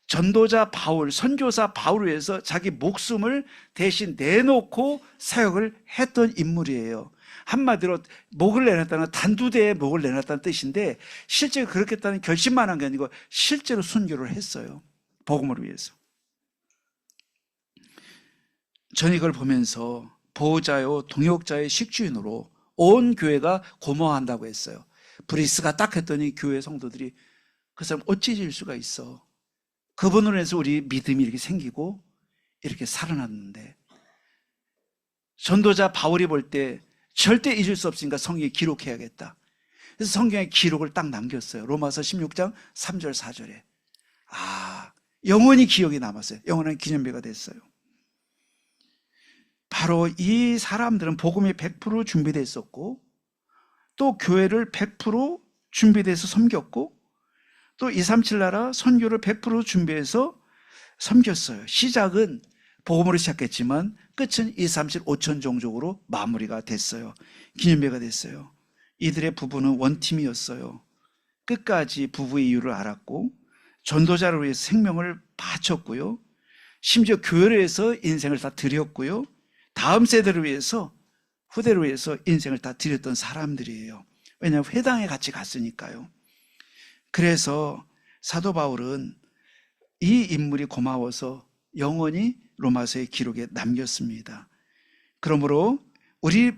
전도자 바울, 선교사 바울을 위해서 자기 목숨을 대신 내놓고 사역을 했던 인물이에요. 한마디로 목을 내놨다는 단두대에 목을 내놨다는 뜻인데, 실제로 그렇게 했다는 결심만 한 게 아니고 실제로 순교를 했어요. 복음을 위해서. 저는 이걸 보면서 보호자요 동역자의 식주인으로 온 교회가 고마워한다고 했어요. 브리스가 딱 했더니 교회 성도들이 그 사람 어찌 잊을 수가 있어. 그분으로 해서 우리 믿음이 이렇게 생기고 이렇게 살아났는데, 전도자 바울이 볼 때 절대 잊을 수 없으니까 성경에 기록해야겠다. 그래서 성경에 기록을 딱 남겼어요. 로마서 16장 3절 4절에. 영원히 기억이 남았어요. 영원한 기념비가 됐어요. 바로 이 사람들은 복음이 100% 준비되어 있었고, 또 교회를 100% 준비돼서 섬겼고, 또 237 나라 선교를 100% 준비해서 섬겼어요. 시작은 복음으로 시작했지만 끝은 237 5천 종족으로 마무리가 됐어요. 기념비가 됐어요. 이들의 부부는 원팀이었어요. 끝까지 부부의 이유를 알았고 전도자를 위해서 생명을 바쳤고요. 심지어 교회를 위해서 인생을 다 드렸고요. 다음 세대를 위해서, 후대를 위해서 인생을 다 드렸던 사람들이에요. 왜냐하면 회당에 같이 갔으니까요. 그래서 사도 바울은 이 인물이 고마워서 영원히 로마서의 기록에 남겼습니다. 그러므로 우리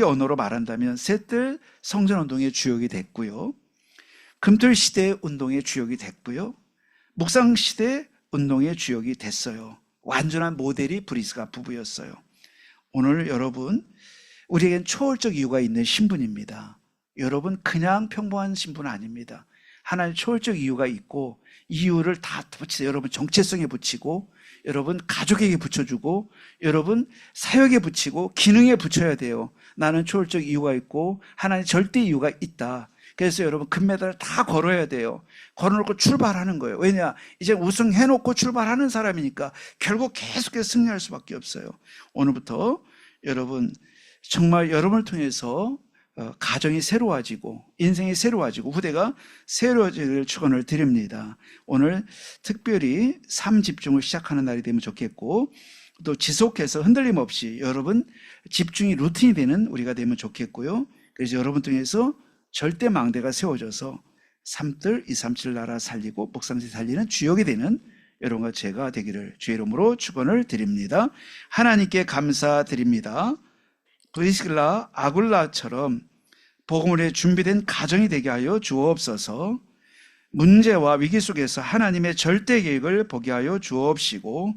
언어로 말한다면 셋들 성전운동의 주역이 됐고요. 금토일시대 운동의 주역이 됐고요. 묵상시대 운동의 주역이 됐어요. 완전한 모델이 브리스가 부부였어요. 오늘 여러분, 우리에겐 초월적 이유가 있는 신분입니다. 여러분 그냥 평범한 신분은 아닙니다. 하나님 초월적 이유가 있고, 이유를 다 붙이세요. 여러분 정체성에 붙이고, 여러분 가족에게 붙여주고, 여러분 사역에 붙이고, 기능에 붙여야 돼요. 나는 초월적 이유가 있고 하나님 절대 이유가 있다. 그래서 여러분 금메달을 다 걸어야 돼요. 걸어놓고 출발하는 거예요. 왜냐? 이제 우승해놓고 출발하는 사람이니까 결국 계속해서 승리할 수밖에 없어요. 오늘부터 여러분 정말 여러분을 통해서 가정이 새로워지고 인생이 새로워지고 후대가 새로워지기를 축원을 드립니다. 오늘 특별히 삶 집중을 시작하는 날이 되면 좋겠고, 또 지속해서 흔들림 없이 여러분 집중이 루틴이 되는 우리가 되면 좋겠고요. 그래서 여러분 통해서 절대 망대가 세워져서 삶들 237 나라 살리고 목상시 살리는 주역이 되는 여러분과 제가 되기를 주의 이름으로 축원을 드립니다. 하나님께 감사드립니다. 브리스길라 아굴라처럼 복음을 위해 준비된 가정이 되게 하여 주옵소서. 문제와 위기 속에서 하나님의 절대 계획을 보게 하여 주옵시고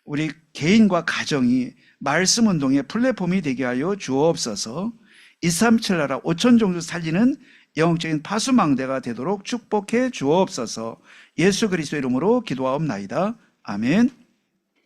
우리 개인과 가정이 말씀 운동의 플랫폼이 되게 하여 주옵소서. 237 나라 5천 종족 살리는 영적인 파수망대가 되도록 축복해 주옵소서. 예수 그리스도 이름으로 기도하옵나이다. 아멘.